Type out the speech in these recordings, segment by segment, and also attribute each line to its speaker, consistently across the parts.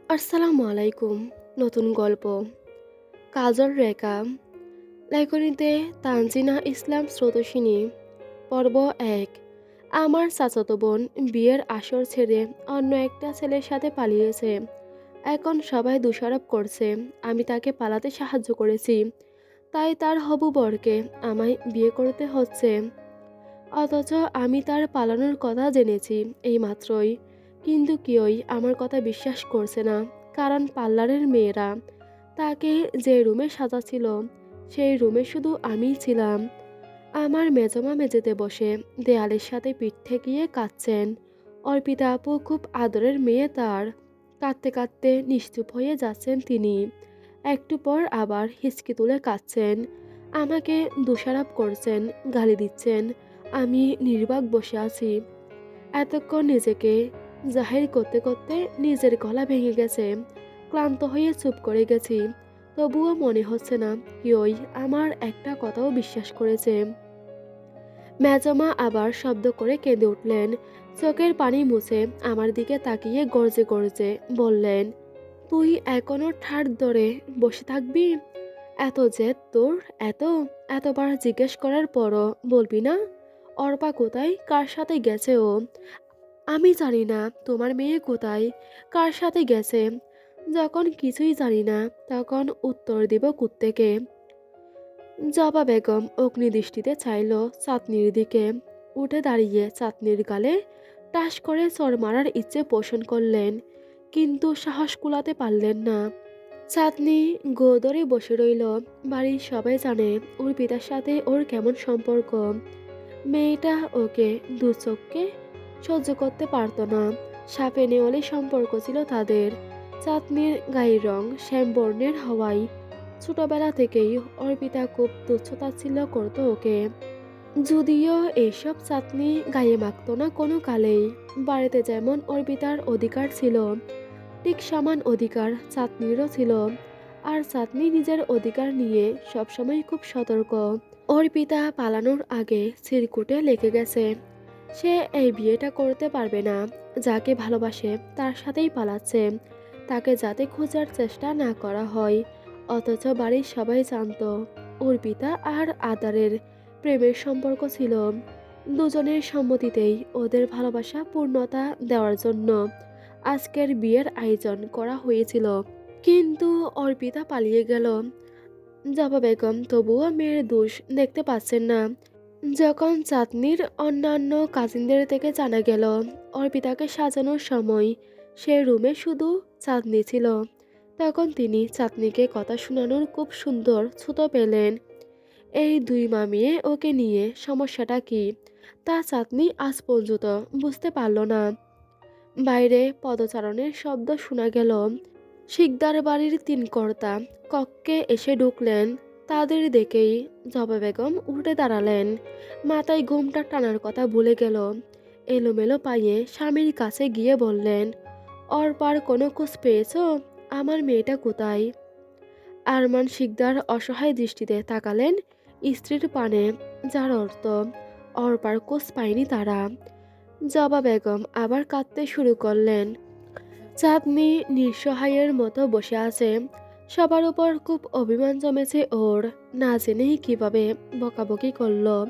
Speaker 1: আসসালামু আলাইকুম। নতুন গল্প কাজল রেখা লেখনীতে তানজিনা ইসলাম স্রোতস্বিনী। পর্ব ১। আমার চাচাতো বোন বিয়ের আসর ছেড়ে অন্য একটা ছেলের সাথে পালিয়েছে। এখন সবাই দোষারোপ করছে আমি তাকে পালাতে সাহায্য করেছি, তাই তার হবু বরকে আমায় বিয়ে করতে হচ্ছে। অথচ আমি তার পালানোর কথা জেনেছি এইমাত্রই। কিন্তু কেউই আমার কথা বিশ্বাস করছে না, কারণ পার্লারের মেয়েরা তাকে যে রুমে সাজাচ্ছিল সেই রুমে শুধু আমিই ছিলাম। আমার মেজমা মেঝেতে বসে দেয়ালের সাথে পিঠ ঠেকিয়ে কাঁদছেন। অর্পিতা আপু খুব আদরের মেয়ে তার। কাঁদতে কাঁদতে নিশ্চুপ হয়ে যাচ্ছেন তিনি। একটু পর আবার হিচকি তুলে কাঁদছেন। আমাকে দোষারোপ করছেন, গালি দিচ্ছেন। আমি নির্বাক বসে আছি। এতক্ষণ নিজেকে জাহির করতে করতে নিজের গলা ভেঙে গেছে। ক্লান্ত হয়ে চুপ করে গেছি। তবুও মনে হচ্ছে না কেউই আমার একটা কথাও বিশ্বাস করেছে। মেজমা আবার শব্দ করে কেঁদে উঠলেন। চোখের পানি মুছে আমার দিকে তাকিয়ে গর্জে গর্জে বললেন, তুই এখনো ঠাড় ধরে বসে থাকবি? এত জেদ তোর? এত এতবার জিজ্ঞেস করার পরও বলবি না? অর্পা কোথায়? কার সাথে গেছে ও? আমি জানি না তোমার মেয়ে কোথায়, কার সাথে গেছে। যখন কিছুই জানি না তখন উত্তর দিব কুত্তেকে। জবা বেগম অগ্নিদৃষ্টিতে চাইল চাঁদনির দিকে। উঠে দাঁড়িয়ে চাঁদনির গালে টাস করে চড় মারার ইচ্ছে পোষণ করলেন, কিন্তু সাহস কুলাতে পারলেন না। চাঁদনি গোদরে বসে রইল। বাড়ির সবাই জানে ওর পিতার সাথে ওর কেমন সম্পর্ক। মেয়েটা ওকে দু চোখকে সহ্য করতে পারতো না। সাপে নেওয়ালি সম্পর্ক ছিল তাদের। চাঁদনির গায়ের রং শ্যামবর্ণের হওয়ায় ছোটবেলা থেকেই অর্পিতা খুব তুচ্ছ-তাচ্ছিল্য করতো ওকে। যদিও এইসব চাঁদনি গায়ে মাখতো না কোনো কালেই। বাড়িতে যেমন অর্পিতার অধিকার ছিল, ঠিক সমান অধিকার চাঁদনিরও ছিল। আর চাঁদনি নিজের অধিকার নিয়ে সবসময় খুব সতর্ক। অর্পিতা পালানোর আগে চিরকুটে লিখে গেছে সে এই বিয়েটা করতে পারবে না। যাকে ভালোবাসে তার সাথেই পালাচ্ছে, তাকে যাতে খোঁজার চেষ্টা না করা হয়। অথচ বাড়ির সবাই জানতো অর্পিতা আর আদারের প্রেমের সম্পর্ক ছিল। দুজনের সম্মতিতেই ওদের ভালোবাসা পূর্ণতা দেওয়ার জন্য আজকের বিয়ের আয়োজন করা হয়েছিল। কিন্তু অর্পিতা পালিয়ে গেল। জবা বেগম তবুও মেয়ের দোষ দেখতে পাচ্ছেন না। যখন চাঁদনির অন্যান্য কাজিনদের থেকে জানা গেল অর্পিতাকে সাজানোর সময় সে রুমে শুধু চাঁদনি ছিল, তখন তিনি চাঁদনিকে কথা শোনানোর খুব সুন্দর ছুতো পেলেন। এই দুই মামিয়ে ওকে নিয়ে সমস্যাটা কি তা চাঁদনি আজ পর্যন্ত বুঝতে পারল না। বাইরে পদচারণের শব্দ শোনা গেল। শিকদার বাড়ির তিন কর্তা কক্ষে এসে ঢুকলেন। তাদের দেখেই জবা বেগম উঠে দাঁড়ালেন। মাথায় ঘোমটা টানার কথা ভুলে গেল। এলোমেলো পায়ে স্বামীর কাছে গিয়ে বললেন, অর্পার কোনো খোঁজ পেয়েছো? আমার মেয়েটা কোথায়? আরমান শিকদার অসহায় দৃষ্টিতে তাকালেন স্ত্রীর পানে, যার অর্থ অর্পার খোঁজ পায়নি তারা। জবা বেগম আবার কাঁদতে শুরু করলেন। চাঁদনি নিঃসহায়ের মতো বসে আছে। সবার উপর খুব অভিমান জমেছে ওর। না জেনেই কিভাবে বকাবকি করলো।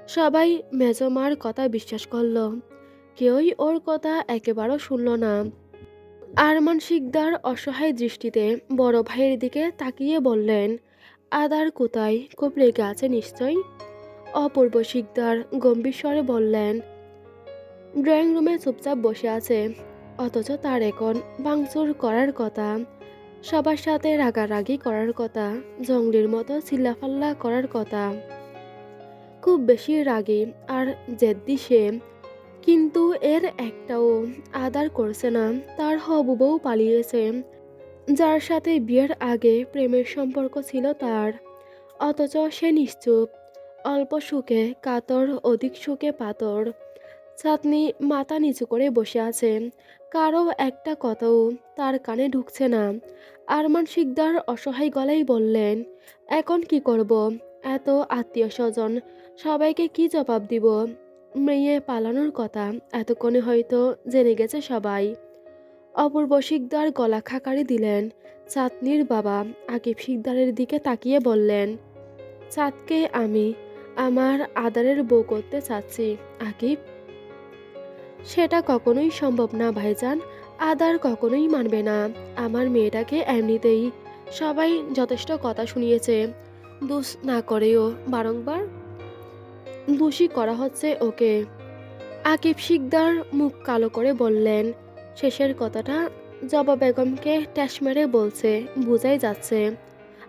Speaker 1: সবাই মেজমার কথা বিশ্বাস করলো, কেউই ওর কথা একেবারেও শুনল না। আরমান শিকদার অসহায় দৃষ্টিতে বড় ভাইয়ের দিকে তাকিয়ে বললেন, আদার কোথায়? খুব রেগে আছে নিশ্চয়। অপূর্ব শিকদার গম্ভীর স্বরে বললেন, ড্রয়িং রুমে চুপচাপ বসে আছে। অথচ তার এখন ভাঙচুর করার কথা, সবার সাথে রাগারাগি করার কথা, জঙ্গলির মতো চিল্লাফাল্লা করার কথা। খুব বেশি রাগী আর জেদ্দি সে। কিন্তু এর একটাও আদার করছে না। তার হবু বউ পালিয়েছে, যার সাথে বিয়ের আগে প্রেমের সম্পর্ক ছিল তার। অথচ সে নিশ্চুপ, অল্প সুখে কাতর, অধিক সুখে পাতর। চাঁদনি মাথা নিচু করে বসে আছে। কারো একটা কথাও তার কানে ঢুকছে না। আরমান শিকদার অসহায় গলায় বললেন, এখন কি করব? এত আত্মীয় স্বজন, সবাইকে কি জবাব দিব? মেয়ে পালানোর কথা এতক্ষণে হয়তো জেনে গেছে সবাই। অপূর্ব শিকদার গলা খাকারি দিলেন। চাঁদনির বাবা আকিব শিকদারের দিকে তাকিয়ে বললেন, চাঁদকে আমি আমার আদরের বউ করতে চাচ্ছি। আকিব, সেটা কখনোই সম্ভব না ভাইজান। আদার কখনোই মানবে না। আমার মেয়েটাকে এমনিতেই সবাই যথেষ্ট কথা শুনিয়েছে। দোষ না করেও বারংবার দোষী করা হচ্ছে ওকে। আকিব শিকদার মুখ কালো করে বললেন, শেষের কথাটা জবা বেগমকে ট্যাস মেরে বলছে, বোঝাই যাচ্ছে।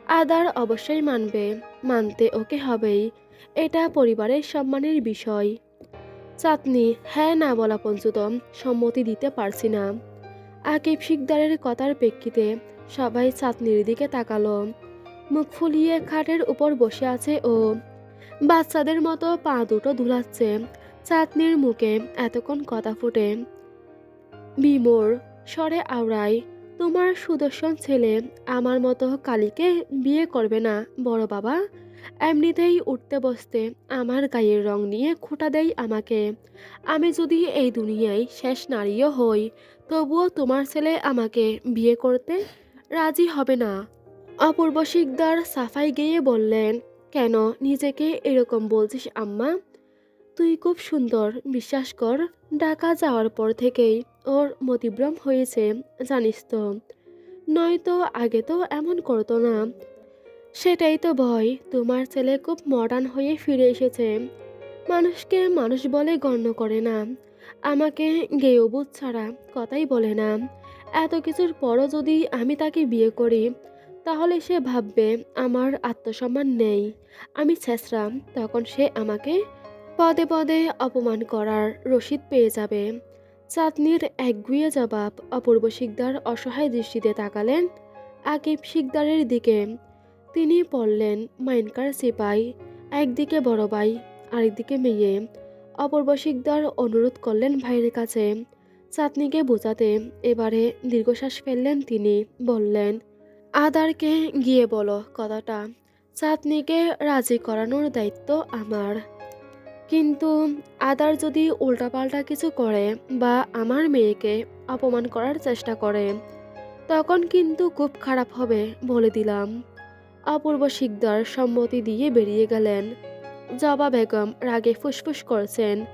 Speaker 1: আদার অবশ্যই মানবে, মানতে ওকে হবেই। এটা পরিবারের সম্মানের বিষয়। চাঁদনি হ্যাঁ না বলা পর্যন্ত সম্মতি দিতে পারছি না। আকিব শিকদারের কথার প্রেক্ষিতে সবাই চাঁদনির দিকে তাকালো। মুখ ফুলিয়ে খাটের উপর বসে আছে ও, বাচ্চাদের মতো পা দুটো দুলাচ্ছে। চাঁদনির মুখে এতক্ষণ কথা ফুটে বিমোর স্বরে আওড়ায়, তোমার সুদর্শন ছেলে আমার মতো কালীকে বিয়ে করবে না বড় বাবা। এমনিতেই উঠতে বসতে আমার গায়ের রং নিয়ে খোঁটা দেয় আমাকে। আমি যদি এই দুনিয়ায় শেষ নারীও হই, তবুও তোমার ছেলে আমাকে বিয়ে করতে রাজি হবে না। অপূর্ব শিকদার সাফাই গেয়ে বললেন, কেন নিজেকে এরকম বলছিস আম্মা? তুই খুব সুন্দর, বিশ্বাস কর। ঢাকা যাওয়ার পর থেকেই ওর মতিভ্রম হয়েছে, জানিস তো। নয়তো আগে তো এমন করতো না। সেটাই তো ভয়, তোমার ছেলে খুব মডার্ন হয়ে ফিরে এসেছে। মানুষকে মানুষ বলে গণ্য করে না। আমাকে গেয়বুধ ছাড়া কথাই বলে না। এত কিছুর পরও যদি আমি তাকে বিয়ে করি, তাহলে সে ভাববে আমার আত্মসম্মান নেই, আমি ছেঁচড়া। তখন সে আমাকে পদে পদে অপমান করার রসিদ পেয়ে যাবে। চাঁদনির একগুঁয়ে জবাব। অপূর্ব শিকদার অসহায় দৃষ্টিতে তাকালেন আকিব শিকদারের দিকে। তিনি পড়লেন মাইনকার সিপাই, একদিকে বড় ভাই, আরেকদিকে মেয়ে। অপূর্ব শিকদার অনুরোধ করলেন ভাইয়ের কাছে চাঁদনিকে বোঝাতে। এবারে দীর্ঘশ্বাস ফেললেন তিনি, বললেন, আদারকে গিয়ে বলো কথাটা। চাঁদনিকে রাজি করানোর দায়িত্ব আমার। কিন্তু আদার যদি উল্টাপাল্টা কিছু করে বা আমার মেয়েকে অপমান করার চেষ্টা করে, তখন কিন্তু খুব খারাপ হবে, বলে দিলাম। অপূর্ব শিকদার সম্মতি দিয়ে বেরিয়ে গেলেন। জবা বেগম রাগে ফুসফুস করছেন।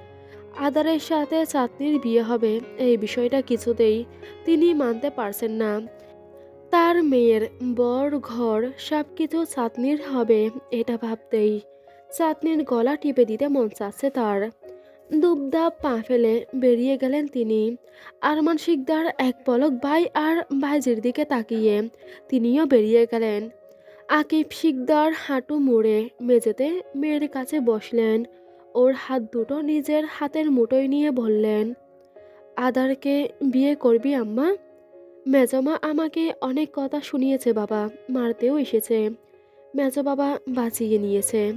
Speaker 1: আদারের সাথে চাঁদনির বিয়ে হবে এই বিষয়টা কিছুতেই তিনি মানতে পারছেন না। তার মেয়ের বর ঘর সবকিছু চাঁদনির হবে, এটা ভাবতেই চাঁদনির গলা টিপে দিতে মন চাচ্ছে তার। দুবদাব পা ফেলে বেরিয়ে গেলেন তিনি। আরমান শিকদার এক পলক ভাই আর ভাইজির দিকে তাকিয়ে তিনিও বেরিয়ে গেলেন। আকিব শিকদার হাঁটু মুড়ে মেঝেতে মেয়ের কাছে বসলেন। ওর হাত দুটো নিজের হাতের মুঠোয় নিয়ে বললেন, আদারকে বিয়ে করবি আম্মা? মেজমা আমাকে অনেক কথা শুনিয়েছে বাবা, মারতেও এসেছে। মেজ বাবা বাঁচিয়ে নিয়েছে।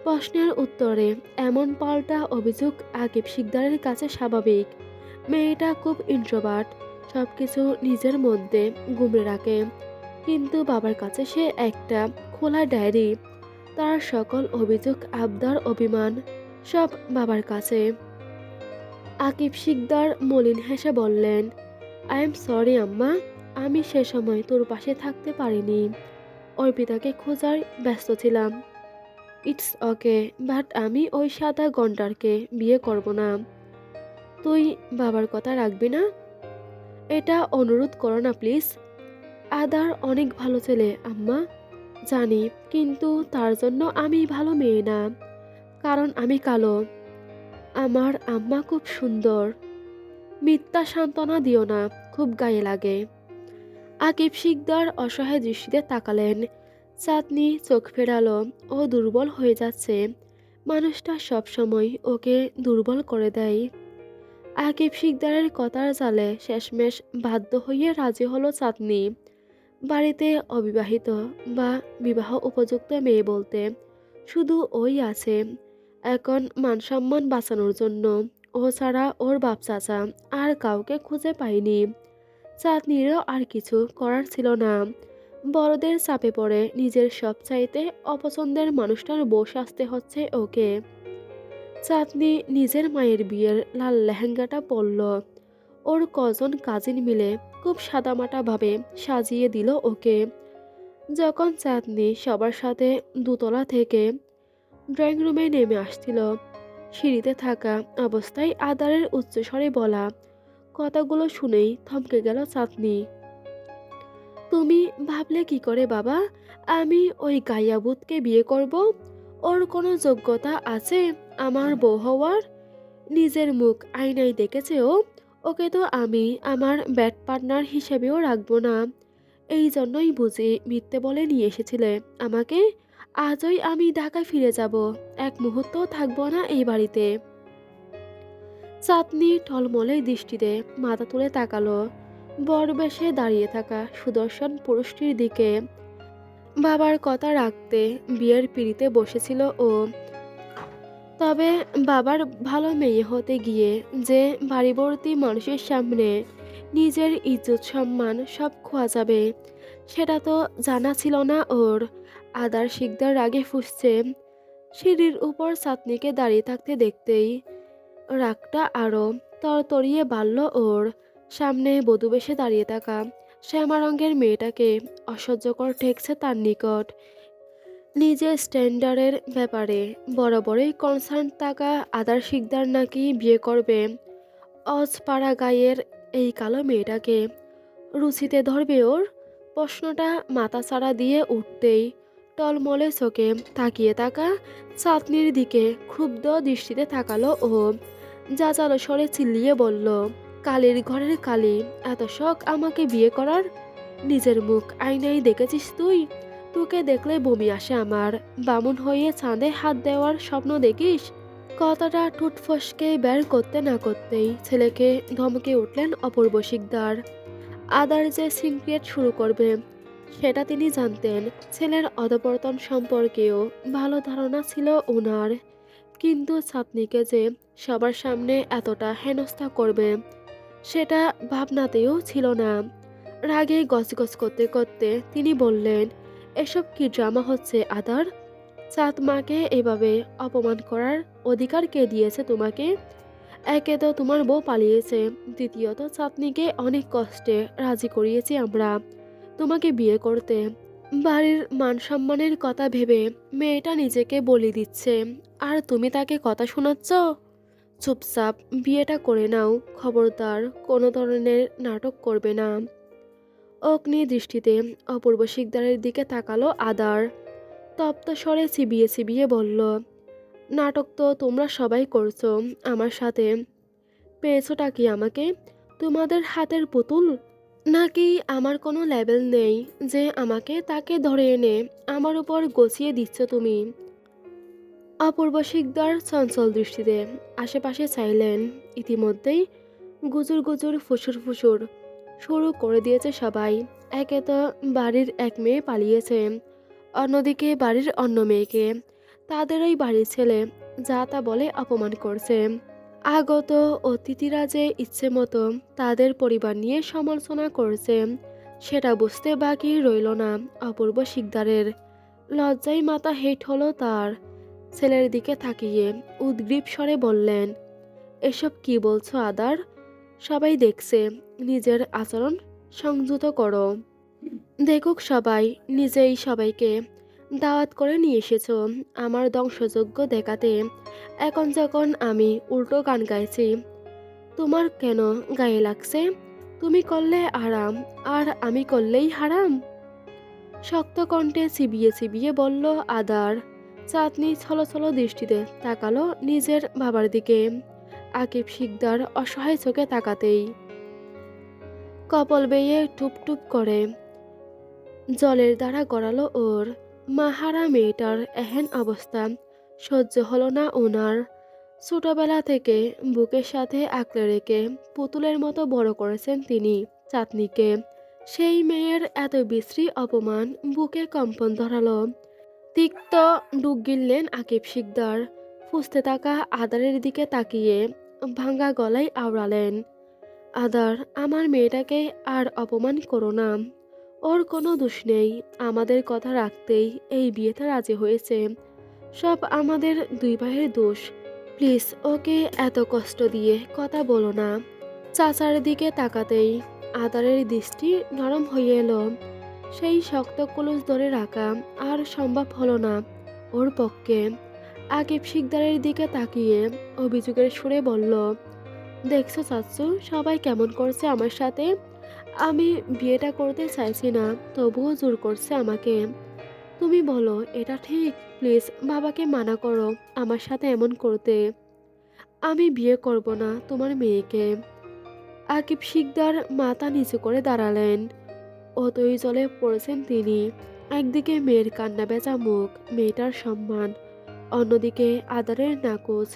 Speaker 1: প্রশ্নের উত্তরে এমন পাল্টা অভিযোগ আকিব শিকদারের কাছে স্বাভাবিক। মেয়েটা খুব ইন্ট্রোভার্ট, সবকিছু নিজের মধ্যে গুমড়ে রাখে। কিন্তু বাবার কাছে সে একটা খোলা ডায়েরি। তার সকল অভিযোগ, আবদার, অভিমান সব বাবার কাছে। আকিব শিকদার মলিন হেসে বললেন, আই এম সরি আম্মা, আমি সে সময় তোর পাশে থাকতে পারিনি। অর্পিতাকে খোঁজার ব্যস্ত ছিলাম। ইটস ওকে, বাট আমি ওই সাদা গন্ডারকে বিয়ে করব না। তুই বাবার কথা রাখবি না? এটা অনুরোধ করো না প্লিজ। আদার অনেক ভালো ছেলে আম্মা, জানি, কিন্তু তার জন্য আমি ভালো মেয়ে না, কারণ আমি কালো। আমার আম্মা খুব সুন্দর। মিথ্যা সান্ত্বনা দিও না, খুব গায়ে লাগে। আকিব শিকদার অসহায় দৃষ্টিতে তাকালেন। চাঁদনি চোখ ফেরালো। ও দুর্বল হয়ে যাচ্ছে। মানুষটা সবসময় ওকে দুর্বল করে দেয়। আকিব শিকদারের কথার জালে শেষমেশ বাধ্য হয়ে রাজি হলো চাঁদনি। বাড়িতে অবিবাহিত বা বিবাহ উপযুক্ত মেয়ে বলতে শুধু ওই আছে। এখন মানসম্মান বাঁচানোর জন্য ও ছাড়া ওর বাপ চাচা আর কাউকে খুঁজে পায়নি। চাঁদনিরও আর কিছু করার ছিল না। বড়দের চাপে পড়ে নিজের সবচাইতে অপছন্দের মানুষটার বউ সাজতে হচ্ছে ওকে। চাঁদনি নিজের মায়ের বিয়ের লাল লেহেঙ্গাটা পরল। ওর কজন কাজিন মিলে খুব সাদামাটাভাবে সাজিয়ে দিল ওকে। যখন চাঁদনি সবার সাথে দোতলা থেকে ড্রয়িং রুমে নেমে আসছিল, সিঁড়িতে থাকা অবস্থায় আদারের উচ্চস্বরে বলা কথাগুলো শুনেই থমকে গেল চাঁদনি। তুমি ভাবলে কি করে বাবা আমি ওই গাইয়াবুতকে বিয়ে করব? ওর কোনো যোগ্যতা আছে আমার বউ হওয়ার? নিজের মুখ আয়নায় দেখেছে ও। ওকে তো আমি আমার ব্যাট পার্টনার হিসেবেও রাখবো না। এই জন্যই বুঝি মিথ্যে বলে নিয়ে এসেছিলে আমাকে। আজই আমি ঢাকায় ফিরে যাব, এক মুহূর্তও থাকবো না এই বাড়িতে। চাঁদনি টলমলে দৃষ্টিতে মাথা তুলে তাকালো বরবেশে দাঁড়িয়ে থাকা সুদর্শন পুরুষটির দিকে। বাবার কথা রাখতে বিয়ের পিঁড়িতে বসেছিল ও। তবে বাবার ভালো মেয়ে হতে গিয়ে যে বাড়িবর্তী মানুষের সামনে নিজের ইজ্জত সম্মান সব খোয়া যাবে সেটা তো জানা ছিল না ওর। আদার শিকদার রাগে ফুঁসছে। সিঁড়ির উপর চাঁদনিকে দাঁড়িয়ে থাকতে দেখতেই রাগটা আরো তরতরিয়ে বাড়ল ওর। সামনে বধূ বেশে দাঁড়িয়ে থাকা শ্যামা রঙের মেয়েটাকে অসহ্যকর ঠেকছে তার নিকট। নিজের স্ট্যান্ডার্ডের ব্যাপারে বরাবরই কনসার্ন থাকা আদার শিকদার নাকি বিয়ে করবে অজপাড়া গায়ের এই কালো মেয়েটাকে। রুচিতে ধরবে ওর? প্রশ্নটা মাথাচাড়া দিয়ে উঠতেই টলমলে চোখে তাকিয়ে থাকা চাঁদনির দিকে ক্ষুব্ধ দৃষ্টিতে তাকালো ও। জাজালো স্বরে চিল্লিয়ে বলল, কালির ঘরের কালি, এত শখ আমাকে বিয়ে করার? নিজের মুখ আয়নায় দেখেছিস তুই? তোকে দেখলে বমি আসে আমার। বামুন হয়ে চাঁদে হাত দেওয়ার স্বপ্ন দেখিস? কথাটা ঠোঁট ফসকে বের করতে না করতেই ছেলেকে ধমকে উঠলেন অপূর্ব শিকদার। আদার যে সিনক্রিয়েট শুরু করবে সেটা তিনি জানতেন। ছেলের অধপতন সম্পর্কেও ভালো ধারণা ছিল ওনার, কিন্তু চাঁদনিকে যে সবার সামনে এতটা হেনস্থা করবে সেটা ভাবনাতেও ছিল না। রাগে গজগজ করতে করতে তিনি বললেন, এসব কি ড্রামা হচ্ছে আদার? চাঁদ মাকে এভাবে অপমান করার অধিকার কে দিয়েছে তোমাকে? একে তো তোমার বউ পালিয়েছে, দ্বিতীয়ত চাঁদনিকে অনেক কষ্টে রাজি করিয়েছি আমরা তোমাকে বিয়ে করতে। বাড়ির মান সম্মানের কথা ভেবে মেয়েটা নিজেকে বলি দিচ্ছে, আর তুমি তাকে কথা শোনাচ্ছ? চুপচাপ বিয়েটা করে নাও, খবরদার কোনো ধরনের নাটক করবে না। অগ্নি দৃষ্টিতে অপূর্ব শিকদারের দিকে তাকালো আদার। তপ্ত স্বরে চিবিয়ে চিবিয়ে বলল, নাটক তো তোমরা সবাই করছো আমার সাথে। পেয়েছোটা কি আমাকে? তোমাদের হাতের পুতুল? নাকি আমার কোনো লেভেল নেই যে আমাকে তাকে ধরে এনে আমার উপর গছিয়ে দিচ্ছ তুমি? অপূর্ব শিকদার চঞ্চল দৃষ্টিতে আশেপাশে চাইলেন। ইতিমধ্যেই গুজুর গুজুর ফুসুর ফুসুর শুরু করে দিয়েছে সবাই। একে তো বাড়ির এক মেয়ে পালিয়েছে, অন্যদিকে বাড়ির অন্য মেয়েকে তাদের ওই বাড়ির ছেলে যা তা বলে অপমান করছে। আগত অতিথিরা যে ইচ্ছে মতো তাদের পরিবার নিয়ে সমালোচনা করছে সেটা বুঝতে বাকি রইল না অপূর্ব শিকদারের। লজ্জায় মাথা হেঁট হলো তার। ছেলের দিকে তাকিয়ে উদ্গ্রীব স্বরে বললেন, এসব কি বলছো আদার? সবাই দেখছে, নিজের আচরণ সংযত করো। দেখুক সবাই, নিজেই সবাইকে দাওয়াত করে নিয়ে এসেছো আমার ধ্বংসযজ্ঞ দেখাতে। এখন যখন আমি উল্টো গান গাইছি তোমার কেন গায়ে লাগছে? তুমি করলে আরাম আর আমি করলেই হারাম। শক্ত কণ্ঠে চিবিয়ে চিবিয়ে বলল আদার। চাঁদনি ছলছল দৃষ্টিতে তাকালো নিজের বাবার দিকে। আকিব শিকদার অসহায় চোখে তাকাতেই কপাল বেয়ে টুপ টুপ করে জলের দ্বারা গড়ালো ওর। মাহারা মেয়েটার এহেন অবস্থা সহ্য হলো না ওনার। ছোটবেলা থেকে বুকের সাথে আঁকড়ে রেখে পুতুলের মতো বড় করেছেন তিনি চাঁদনিকে। সেই মেয়ের এত বিশ্রী অপমান বুকে কম্পন ধরালো। তিক্ত ডুব গিললেন আকিব শিকদার। ফুঁসতে থাকা আদারের দিকে তাকিয়ে ভাঙা গলায় আওড়ালেন, আদার, আমার মেয়েটাকে আর অপমান করো না। ওর কোনো দোষ নেই। আমাদের কথা রাখতেই এই বিয়েতে রাজি হয়েছে। সব আমাদের দুই ভাইয়ের দোষ। প্লিজ ওকে এত কষ্ট দিয়ে কথা বলো না। চাচার দিকে তাকাতেই আদারের দৃষ্টি নরম হয়ে এলো। সেই শক্ত কলস ধরে রাখা আর সম্ভব হলো না ওর পক্ষে। আকিব শিকদারের দিকে তাকিয়ে অভিযোগের সুরে বলল, দেখছো চাচ্চু, সবাই কেমন করছে আমার সাথে। আমি বিয়েটা করতে চাইছি না, তবুও জোর করছে আমাকে। তুমি বলো এটা ঠিক? প্লিজ বাবাকে মানা করো আমার সাথে এমন করতে। আমি বিয়ে করব না তোমার মেয়েকে। আকিব শিকদার মাথা নিচু করে দাঁড়ালেন। অতই জলে পড়েছেন তিনি। একদিকে মেয়ের কান্না বেচা মুখ, মেয়েটার সম্মান, অন্যদিকে আদারের নাকচ।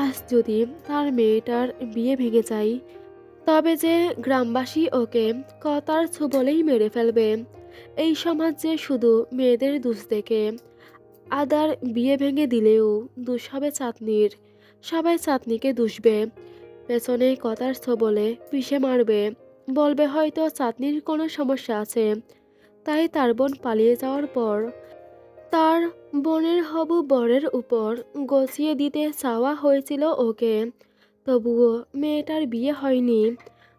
Speaker 1: আজ যদি তার মেয়েটার বিয়ে ভেঙে যায়, তবে যে গ্রামবাসী ওকে কথার ছোবলেই মেরে ফেলবে। এই সমাজ যে শুধু মেয়েদের দোষ দেখে। আদার বিয়ে ভেঙে দিলেও দোষ হবে চাঁদনির। সবাই চাঁদনিকে দুষবে, পেছনে কথার ছোবলে পিষে মারবে। বলবে হয়তো চাঁদনির কোনো সমস্যা আছে, তাই তার বোন পালিয়ে যাওয়ার পর তার বোনের হবু বরের উপর গছিয়ে দিতে চাওয়া হয়েছিল ওকে। তবুও মেয়েটার বিয়ে হয়নি।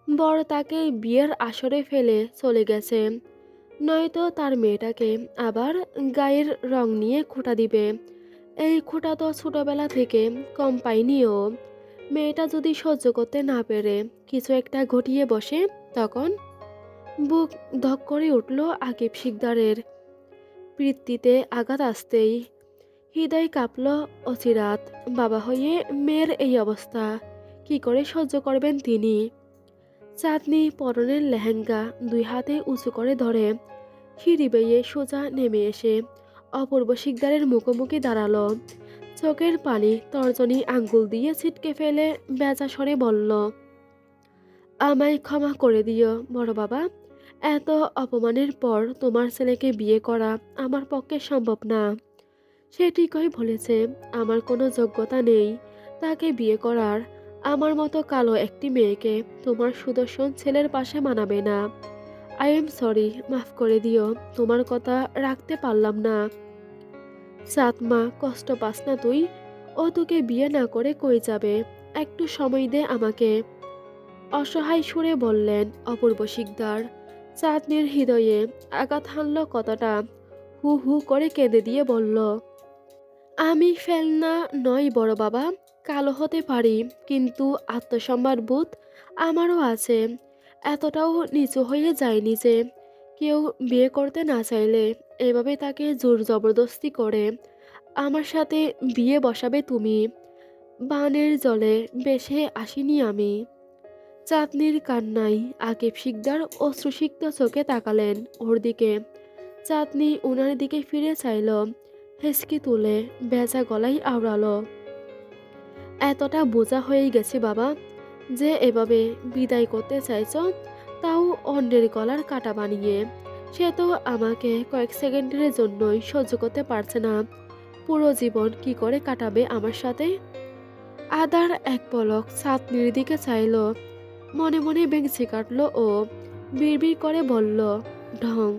Speaker 1: বর তাকে বিয়ের আসরে ফেলে চলে গেছে। নয়তো তার মেয়েটাকে আবার গায়ের রং নিয়ে খোঁটা দিবে। এই খোঁটা তো ছোটবেলা থেকে কম পায়নি ও। মেয়েটা যদি সহ্য করতে না পেরে কিছু একটা ঘটিয়ে বসে, তখন বুক ধক করে উঠল আকিব শিকদারের। পিত্তিতে আঘাত আসতেই হৃদয় কাঁপল অচিরাত। বাবা হয়ে মেয়ের এই অবস্থা কি করে সহ্য করবেন তিনি? চাঁদনি পরনের লেহেঙ্গা দুই হাতে উঁচু করে ধরে সিঁড়ি বেয়ে সোজা নেমে এসে অপূর্ব শিকদারের মুখোমুখি দাঁড়ালো। চোখের পানি তর্জনী আঙ্গুল দিয়ে ছিটকে ফেলে বেজা স্বরে বলল, আমায় ক্ষমা করে দিও বড় বাবা। এত অপমানের পর তোমার ছেলেকে বিয়ে করা আমার পক্ষে সম্ভব না। সে ঠিকই বলেছে, আমার কোনো যোগ্যতা নেই তাকে বিয়ে করার। আমার মতো কালো একটি মেয়েকে তোমার সুদর্শন ছেলের পাশে মানাবে না। আই এম সরি, মাফ করে দিও, তোমার কথা রাখতে পারলাম না। সাতমা, কষ্ট পাস না তুই? ও তোকে বিয়ে না করে কই যাবে? একটু সময় দে আমাকে, অসহায় সুরে বললেন অপূর্ব শিকদার। চাঁদনির হৃদয়ে আঘাত হানল কতটা। হু হু করে কেঁদে দিয়ে বলল, আমি ফেলনা নই বড় বাবা। কালো হতে পারি, কিন্তু আত্মসম্মান বোধ আমারও আছে। এতটাও নিচু হয়ে যায়নি যে কেউ বিয়ে করতে না চাইলে এভাবে তাকে জোর জবরদস্তি করে আমার সাথে বিয়ে বসাবে তুমি। বানের জলে ভেসে আসিনি আমি। চাঁদনির কান্নায় আকিব শিকদার অশ্রুসিক্ত চোখে তাকালেন ওর দিকে। চাঁদনি ওনার দিকে ফিরে চাইল, হেসকি তুলে ভেজা গলায় আওড়ালো, এতটা বোঝা হয়ে গেছে বাবা যে এভাবে বিদায় করতে চাইছ, তাও অন্যের গলার কাটা বানিয়ে। সে তো আমাকে কয়েক সেকেন্ডের জন্যই সহ্য করতে পারছে না। পুরো জীবন কি করে কাটাবে আমার সাথে? আদার এক পলক চাঁদনির দিকে চাইল, মনে মনে বেঞ্চি কাটল ও। বিড়বিড় করে বলল, ঢং,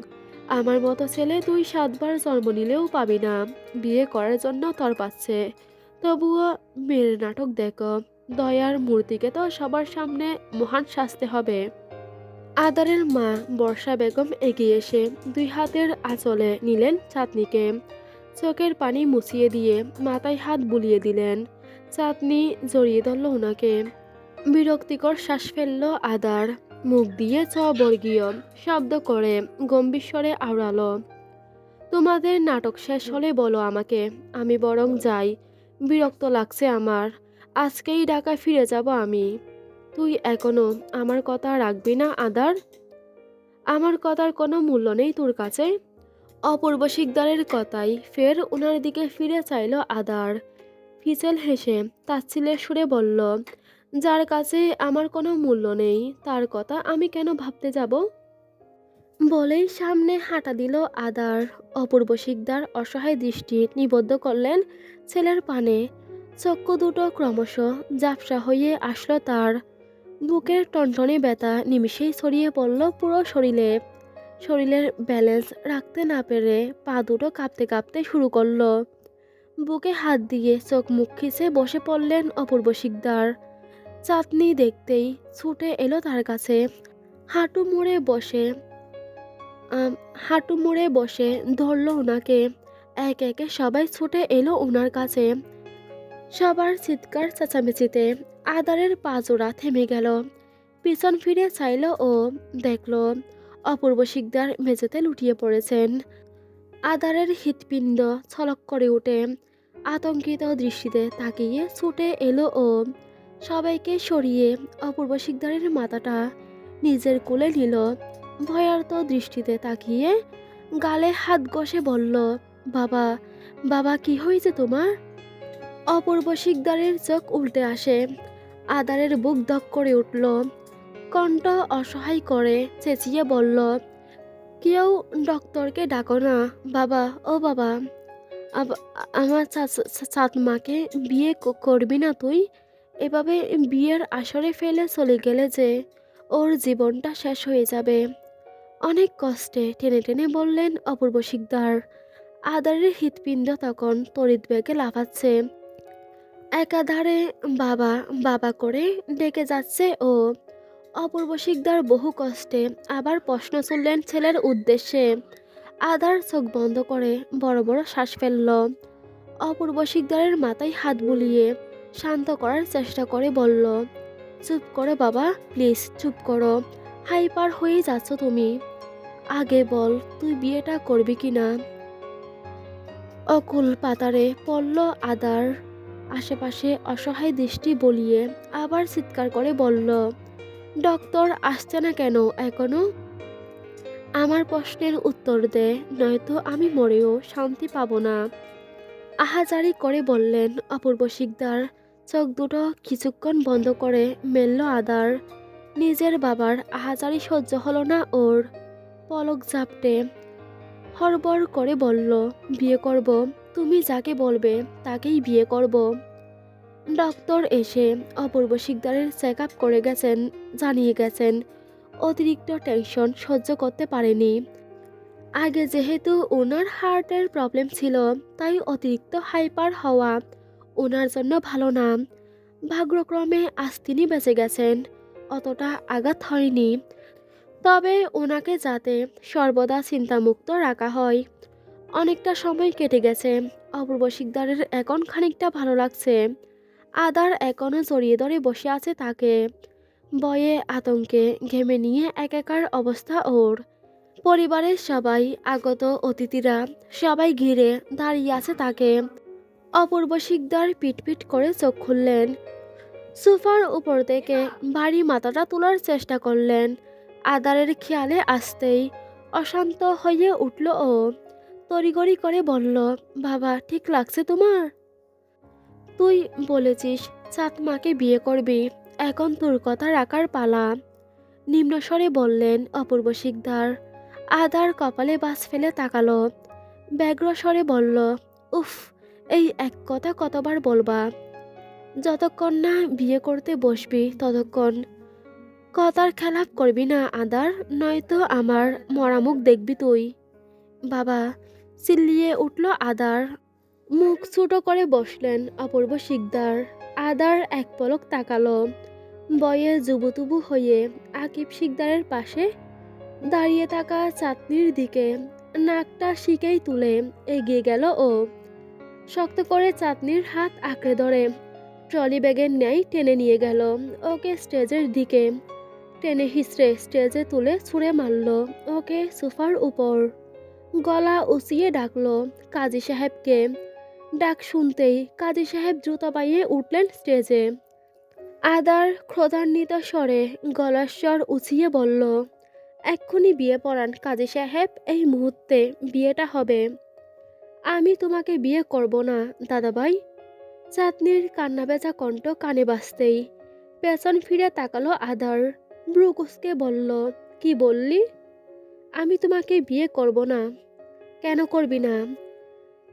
Speaker 1: আমার মতো ছেলে তুই 7 বার জন্ম নিলেও পাবি না। বিয়ে করার জন্য তর পাচ্ছে, তবুও মেয়ের নাটক দেখো। দয়ার মূর্তিকে তো সবার সামনে মহান সাজতে হবে। আদারের মা বর্ষা বেগম এগিয়ে এসে 2 হাতের আঁচলে নিলেন চাঁদনিকে। চোখের পানি মুছিয়ে দিয়ে মাথায় হাত বুলিয়ে দিলেন। চাঁদনি জড়িয়ে ধরল ওনাকে। বিরক্তিকর শ্বাস ফেলল আদার। মুখ দিয়ে বর্গীয় শব্দ করে গম্ভীর স্বরে আওড়ালো, তোমাদের নাটক শেষ হলে বলো আমাকে, আমি বরং যাই। বিরক্ত লাগছে আমার। আজকেই ঢাকায় ফিরে যাব আমি। তুই এখনো আমার কথা রাখবি না আদার? আমার কথার কোনো মূল্য নেই তোর কাছে? অপূর্ব শিকদারের কথাই ফের ওনার দিকে ফিরে চাইল আদার। ফিচেল হেসে তাচ্ছিল্যের সুরে বলল, যার কাছে আমার কোনো মূল্য নেই তার কথা আমি কেন ভাবতে যাব? বলেই সামনে হাঁটা দিল আদার। অপূর্ব শিকদার অসহায় দৃষ্টি নিবদ্ধ করলেন ছেলের পানে। চক্ষু দুটো ক্রমশ ঝাপসা হয়ে আসলো তার। বুকের টনটনে ব্যথা নিমিষেই ছড়িয়ে পড়ল পুরো শরীরে। শরীরের ব্যালেন্স রাখতে না পেরে পা দুটো কাঁপতে কাঁপতে শুরু করলো। বুকে হাত দিয়ে চোখ মুখ খিচে বসে পড়লেন অপূর্ব শিকদার। চাঁদনি দেখতেই ছুটে এলো তার কাছে। হাঁটু মুড়ে বসে আম হাঁটু মুড়ে বসে ধরল ওনাকে। একে একে সবাই ছুটে এলো ওনার কাছে। সবার চিৎকার চেঁচামেচিতে আদারের পাজোড়া থেমে গেল। পিছন ফিরে চাইল ও দেখল অপূর্ব শিকদার মেঝেতে লুটিয়ে পড়েছেন। আদারের হৃৎপিণ্ড ছলক করে ওঠে। আতঙ্কিত দৃষ্টিতে তাকিয়ে ছুটে এলো ও সবাইকে সরিয়ে অপূর্ব শিকদারের মাথাটা নিজের কোলে নিল। ভয়ার্ত দৃষ্টিতে তাকিয়ে গালে হাত ঘষে বলল, বাবা, বাবা, কি হয়েছে তোমার? অপূর্ব শিকদারের চোখ উল্টে আসে। আদারের বুক ধক করে উঠল। কণ্ঠ অসহায় করে চেঁচিয়ে বলল, কেউ ডক্টরকে ডাকো না। বাবা, ও বাবা, আমার চাঁদমাকে বিয়ে করবি না তুই? এভাবে বিয়ের আসরে ফেলে চলে গেলে যে ওর জীবনটা শেষ হয়ে যাবে। অনেক কষ্টে টেনে টেনে বললেন অপূর্ব শিকদার। আদারের হৃৎপিণ্ড তখন তড়িৎ বেগে লাফাচ্ছে। একাধারে বাবা বাবা করে ডেকে যাচ্ছে ও। অপূর্ব শিকদার বহু কষ্টে আবার প্রশ্ন ছুড়লেন ছেলের উদ্দেশ্যে। আদার চোখ বন্ধ করে বড় বড় শ্বাস ফেলল। অপূর্ব শিকদারের মাথায় হাত বুলিয়ে শান্ত করার চেষ্টা করে বলল, চুপ করো বাবা, প্লিজ চুপ করো। হাইপার হয়ে যাচ্ছ তুমি। আগে বল, তুই বিয়েটা করবি কিনা? অকুল পাতারে পড়ল আদার। আশেপাশে অসহায় দৃষ্টি বলিয়ে আবার চিৎকার করে বলল, ডক্টর আসছে না কেন এখনো? আমার প্রশ্নের উত্তর দে, নয়তো আমি মরেও শান্তি পাবো না। আহাজারি করে বললেন অপূর্ব শিকদার। চোখ দুটো কিছুক্ষণ বন্ধ করে মেলল আদার। নিজের বাবার আহাজারি সহ্য হলো না ওর। পলক ঝাপটে হড়বড় করে বলল, বিয়ে করব। তুমি যাকে বলবে তাকেই বিয়ে করব। ডক্টর এসে অপূর্ব শিকদারের চেক আপ করে গেছেন। জানিয়ে গেছেন অতিরিক্ত টেনশন সহ্য করতে পারেনি। আগে যেহেতু ওনার হার্টের প্রবলেম ছিল, তাই অতিরিক্ত হাইপার হওয়া ওনার জন্য ভালো না। ভাগ্যক্রমে আজ তিনি বেঁচে গেছেন, অতটা আঘাত হয়নি। তবে ওনাকে যাতে সর্বদা চিন্তামুক্ত রাখা হয়। অনেকটা সময় কেটে গেছে। অপূর্ব শিকদারের এখন খানিকটা ভালো লাগছে। আদার এখনো জড়িয়ে ধরে বসে আছে তাকে। ভয়ে আতঙ্কে ঘেমে নিয়ে একাকার অবস্থা ওর। পরিবারের সবাই, আগত অতিথিরা সবাই ঘিরে দাঁড়িয়ে আছে তাকে। অপূর্ব শিকদার পিটপিট করে চোখ খুললেন। সোফার উপর থেকে ভারী মাথাটা তোলার চেষ্টা করলেন। আদারের খেয়ালে আসতেই অশান্ত হয়ে উঠল ও। তড়িঘড়ি করে বলল, বাবা, ঠিক লাগছে তোমার? তুই বলেছিস চাঁদমাকে বিয়ে করবি, এখন তোর কথা রাখার পালা। নিম্নস্বরে বললেন অপূর্ব শিকদার। আদার কপালে বাজ ফেলে তাকালো। ব্যগ্র স্বরে বলল, উফ, এই এক কথা কতবার বলবা? যতক্ষণ না বিয়ে করতে বসবি ততক্ষণ কথার খেলাপ করবি না আদার, নয়তো আমার মরামুখ দেখবি তুই। বাবা, চিল্লিয়ে উঠল আদার। মুখ ছোট করে বসলেন অপূর্ব শিকদার। আদার এক পলক তাকালো। বয়ে জুবুতুবু হয়ে আকিব শিকদারের পাশে দাঁড়িয়ে থাকা চাঁদনির দিকে নাকটা শিকেই তুলে এগিয়ে গেল ও। শক্ত করে চাঁদনির হাত আঁকড়ে ধরে ট্রলি ব্যাগের ন্যায় টেনে নিয়ে গেল ওকে স্টেজের দিকে। টেনে হিঁচড়ে স্টেজে তুলে ছুঁড়ে মারল ওকে সোফার উপর। গলা উঁচিয়ে ডাকলো কাজী সাহেবকে। ডাক শুনতেই কাজী সাহেব দ্রুত পাইয়ে উঠলেন স্টেজে। আদার ক্রোধান্বিত স্বরে গলার স্বর উঁচিয়ে বলল, এক্ষুনি বিয়ে পড়ান কাজী সাহেব, এই মুহূর্তে বিয়েটা হবে। আমি তোমাকে বিয়ে করব না দাদাভাই। চাঁদনির কান্নাবেচা কণ্ঠ কানে বাজতেই পেছন ফিরে তাকালো আদার। ব্রু কুঁচকে বলল, কি বললি? আমি তোমাকে বিয়ে করব না। কেন করবি না?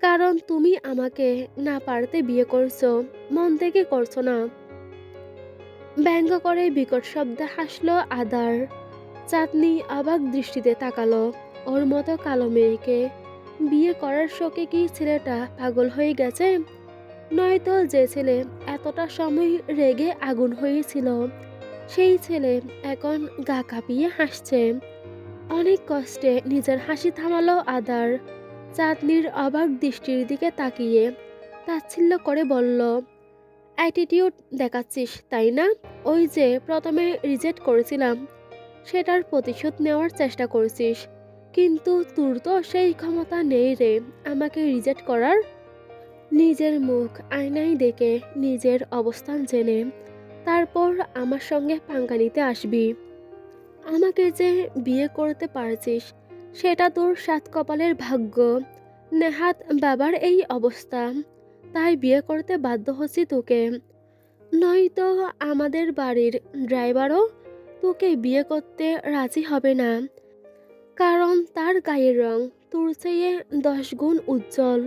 Speaker 1: কারণ তুমি আমাকে না পারতে বিয়ে করছো, মন থেকে করছো না। ব্যঙ্গ করে বিকট শব্দে হাসল আদার। চাঁদনি অবাক দৃষ্টিতে তাকালো। ওর মতো কালো মেয়েকে বিয়ে করার শোকে কি ছেলেটা পাগল হয়ে গেছে? নয়তো যে ছেলে এতটা সময় রেগে আগুন হয়েছিল, সেই ছেলে এখন গা কাঁপিয়ে হাসছে। অনেক কষ্টে নিজের হাসি থামালো আদার। চাঁদনির অবাক দৃষ্টির দিকে তাকিয়ে তাচ্ছিল্য করে বলল, অ্যাটিটিউড দেখাচ্ছিস তাই না? ওই যে প্রথমে রিজেক্ট করেছিলাম, সেটার প্রতিশোধ নেওয়ার চেষ্টা করছিস। কিন্তু তোর তো সেই ক্ষমতা নেই রে আমাকে রিজেক্ট করার। নিজের মুখ আয়নায় দেখে নিজের অবস্থান জেনে তারপর আমার সঙ্গে পাঙ্গা নিতে আসবি। আমাকে যে বিয়ে করতে পারছিস সেটা তোর সাত কপালের ভাগ্য। নেহাত বাবার এই অবস্থা, তাই বিয়ে করতে বাধ্য হচ্ছি তোকে। নয়তো আমাদের বাড়ির ড্রাইভারও তোকে বিয়ে করতে রাজি হবে না, কারণ তার গায়ের রং তোর চেয়ে 10 গুণ উজ্জ্বল।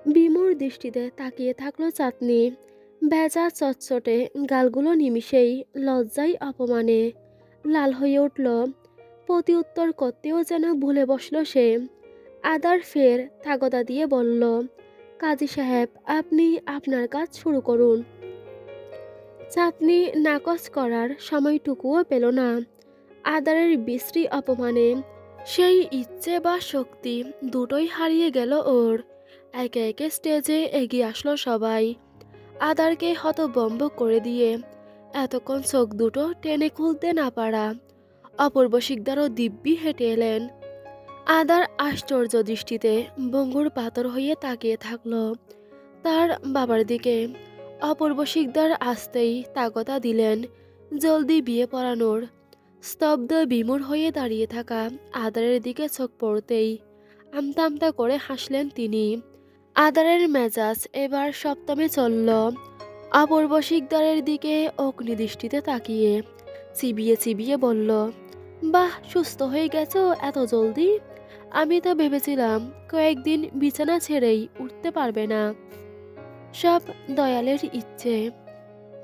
Speaker 1: বিমূর দৃষ্টিতে তাকিয়ে থাকলো চাঁদনি। ভেজা চটচটে গালগুলো নিমিষেই লজ্জায় অপমানে লাল হয়ে উঠল। প্রতি উত্তর করতেও যেন ভুলে বসল সে। আদার ফের তাগদা দিয়ে বলল, কাজী সাহেব আপনি আপনার কাজ শুরু করুন। চাঁদনি নাকচ করার সময়টুকুও পেল না। আদারের বিশ্রী অপমানে সেই ইচ্ছে বা শক্তি দুটোই হারিয়ে গেল ওর। একে একে স্টেজে এগিয়ে আসলো সবাই, আদারকে হতভম্ব করে দিয়ে। এতক্ষণ চোখ দুটো টেনে খুলতে না পারা অপূর্ব শিকদারও দিব্যি হেঁটে এলেন। আদার আশ্চর্য দৃষ্টিতে ভঙ্গুর পাথর হয়ে তাকিয়ে থাকলো তার বাবার দিকে। অপূর্ব শিকদার আসতেই তাগতা দিলেন জলদি বিয়ে পড়ানোর। স্তব্ধ বিমূঢ় হয়ে দাঁড়িয়ে থাকা আদারের দিকে চোখ পড়তেই আমতা আমতা করে হাসলেন তিনি। আদারের মেজাজ এবার সপ্তমে চলল। অপূর্ব শিকদারের দিকে অগ্নিদৃষ্টিতে তাকিয়ে চিবিয়ে চিবিয়ে বলল, বাহ, সুস্থ হয়ে গেছো এত জলদি। আমি তো ভেবেছিলাম কয়েকদিন বিছানা ছেড়েই উঠতে পারবে না। সব দয়ালের ইচ্ছে।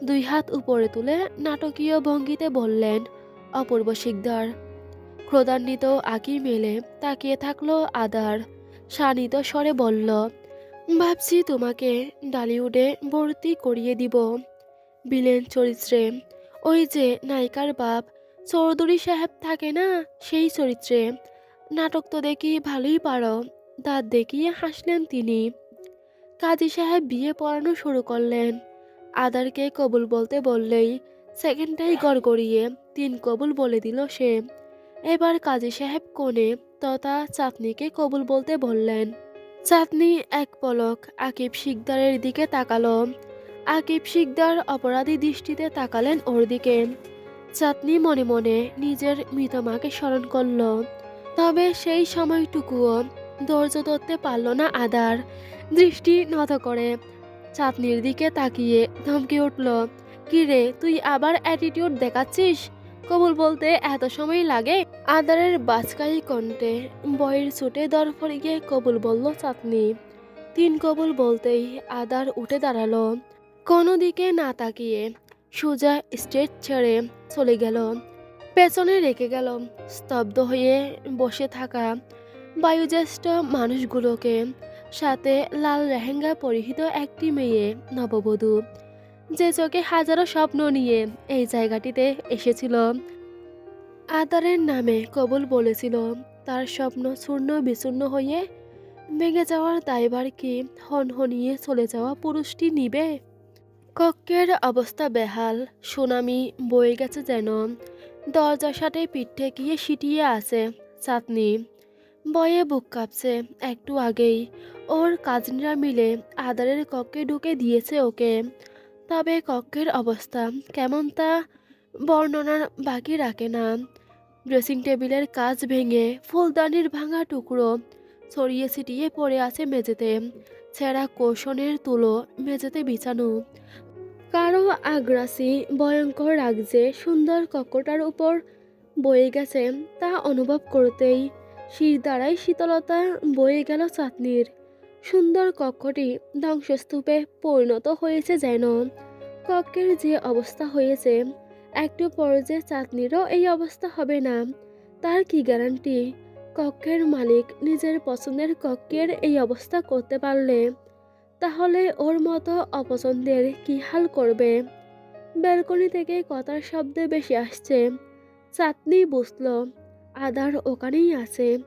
Speaker 1: 2 হাত উপরে তুলে নাটকীয় ভঙ্গিতে বললেন অপূর্ব শিকদার। ক্রোধান্বিত আঁকি মেলে তাকিয়ে থাকলো আদার। শানিত স্বরে বলল, ভাবছি তোমাকে ডালিউডে ভর্তি করিয়ে দিব, ভিলেন চরিত্রে। ওই যে নায়িকার বাপ চৌধুরী সাহেব থাকে না, সেই চরিত্রে। নাটক তো দেখি ভালোই পারো। দাঁত দেখিয়ে হাসলেন তিনি। কাজী সাহেব বিয়ে পড়ানো শুরু করলেন। আদারকে কবুল বলতে বললেই সেকেন্ডটাই গড়গড়িয়ে 3 কবুল বলে দিল সে। এবার কাজী সাহেব কোণে তথা চাঁদনিকে কবুল বলতে বললেন। চাঁদনি এক পলক আকিব শিকদারের দিকে তাকালো। আকিব শিকদার অপরাধী দৃষ্টিতে তাকালেন ওর দিকে। চাঁদনি মনে মনে নিজের মৃত মাকে স্মরণ করল। তবে সেই সময়টুকুও ধৈর্য ধরতে পারল না আদার। দৃষ্টি নত করে চাঁদনির দিকে তাকিয়ে ধমকে উঠল, কি রে তুই আবার অ্যাটিটিউড দেখাচ্ছিস? কবুল বলতে এত সময় লাগে? আদারের বাজকাই কণ্ঠে বইয়ের ছুটে দরফরিয়ে কবুল বলল চাঁদনি। 3 কবুল বলতেই আদার উঠে দাঁড়ালো। কোনো দিকে না তাকিয়ে সোজা স্টেজ ছেড়ে চলে গেল। পেছনে রেখে গেল স্তব্ধ হয়ে বসে থাকা বায়ুজ্যেষ্ঠ মানুষগুলোকে, সাথে লাল লেহেঙ্গা পরিহিত একটি মেয়ে নববধূ, যে চোখে হাজারো স্বপ্ন নিয়ে এই জায়গাটিতে এসেছিল। আদারের নামে কবুল বলেছিল। তার স্বপ্ন চূর্ণ বিচূর্ণ হয়ে ভেঙে যাওয়ার দায়ভার কি হনহনিয়ে চলে যাওয়া পুরুষটি নিবে? কক্ষের অবস্থা বেহাল, সুনামি বয়ে গেছে যেন। দরজার সাথে পিঠ ঠেকিয়ে সিটিয়ে আছে চাঁদনি। ভয়ে বুক কাঁপছে। একটু আগেই ওর কাজিনরা মিলে আদারের কক্ষে ঢুকে দিয়েছে ওকে। তবে কক্ষের অবস্থা কেমন তা বর্ণনার বাকি রাখে না। ড্রেসিং টেবিলের কাঁচ ভেঙে ফুলদানির ভাঙা টুকরো ছড়িয়ে ছিটিয়ে পড়ে আছে মেঝেতে। ছেঁড়া কোষণের তুলো মেঝেতে বিছানো। কারো আগ্রাসী ভয়ঙ্কর রাগ যে সুন্দর কক্ষটার উপর বয়ে গেছে তা অনুভব করতেই শিরদাঁড়ায় শীতলতা বয়ে গেল চাঁদনির। সুন্দর কক্ষটি ধ্বংসস্তূপে পরিণত হয়েছে যেন। কক্ষের যে অবস্থা হয়েছে, একটু পর যে চাঁদনিরও এই অবস্থা হবে না তার কি গ্যারান্টি? কক্ষের মালিক নিজের পছন্দের কক্ষের এই অবস্থা করতে পারলে তাহলে ওর মতো অপছন্দের কি হাল করবে। ব্যালকনি থেকে কথার শব্দ বেশি আসছে। চাঁদনি বুঝল আদার ওখানেই আছে।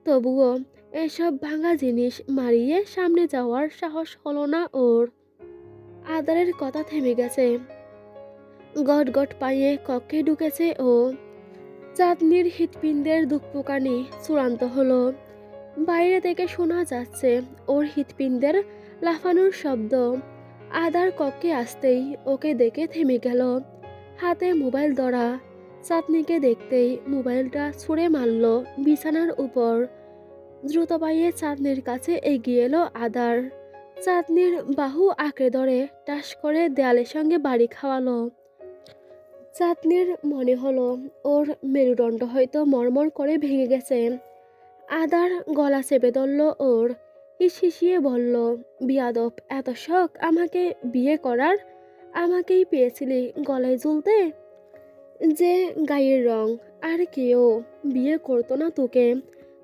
Speaker 1: তবুও এসব ভাঙা জিনিস মারিয়ে সামনে যাওয়ার সাহস হলো না ওর। আদারের কথা থেমে গেছে। গট গট পায়ে কক্ষে ঢুকেছে ও। চাঁদনির হৃৎপিণ্ডের দুঃখপোকানি চূড়ান্ত হলো। বাইরে থেকে শোনা যাচ্ছে ওর হৃৎপিণ্ডের লাফানোর শব্দ। আদার কক্ষে আসতেই ওকে দেখে থেমে গেল। হাতে মোবাইল ধরা। চাঁদনিকে দেখতেই মোবাইলটা ছুঁড়ে মারল বিছানার উপর। দ্রুত পায়ে চাঁদনির কাছে এগিয়ে এলো আদার। চাঁদনির বাহু আঁকড়ে ধরে টাস করে দেয়ালের সঙ্গে বাড়ি খাওয়ালো। চাঁদনির মনে হলো ওর মেরুদণ্ড হয়তো মরমর করে ভেঙে গেছে। আদার গলা চেপে ধরল ওর। হিসিয়ে বলল, বিয়াদব, এত শখ আমাকে বিয়ে করার? আমাকেই পেয়েছিলি গলায় ঝুলতে? যে গায়ের রং, আর কেউ বিয়ে করতো না তোকে,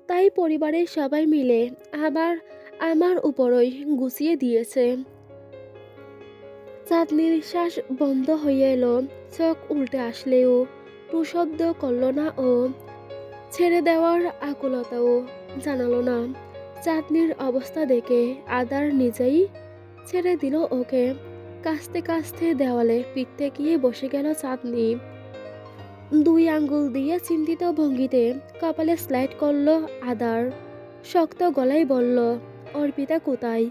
Speaker 1: তাই পরিবারের সবাই মিলে আবার আমার উপরই গুছিয়ে দিয়েছে। চাঁদনির শ্বাস বন্ধ হয়ে এলো। চোখ উল্টে আসলেও টু শব্দ করল না ও। ছেড়ে দেওয়ার আকুলতাও জানালো না। চাঁদনির অবস্থা দেখে আদার নিজেই ছেড়ে দিল ওকে। কাস্তে কাস্তে দেওয়ালে পিঠ ঠেকিয়ে বসে গেল চাঁদনি। দুই আঙ্গুল দিয়ে চিন্তিত ভঙ্গিতে কপালে স্লাইড করলো আদার। শক্ত গলায় বলল, অর্পিতা কোথায়?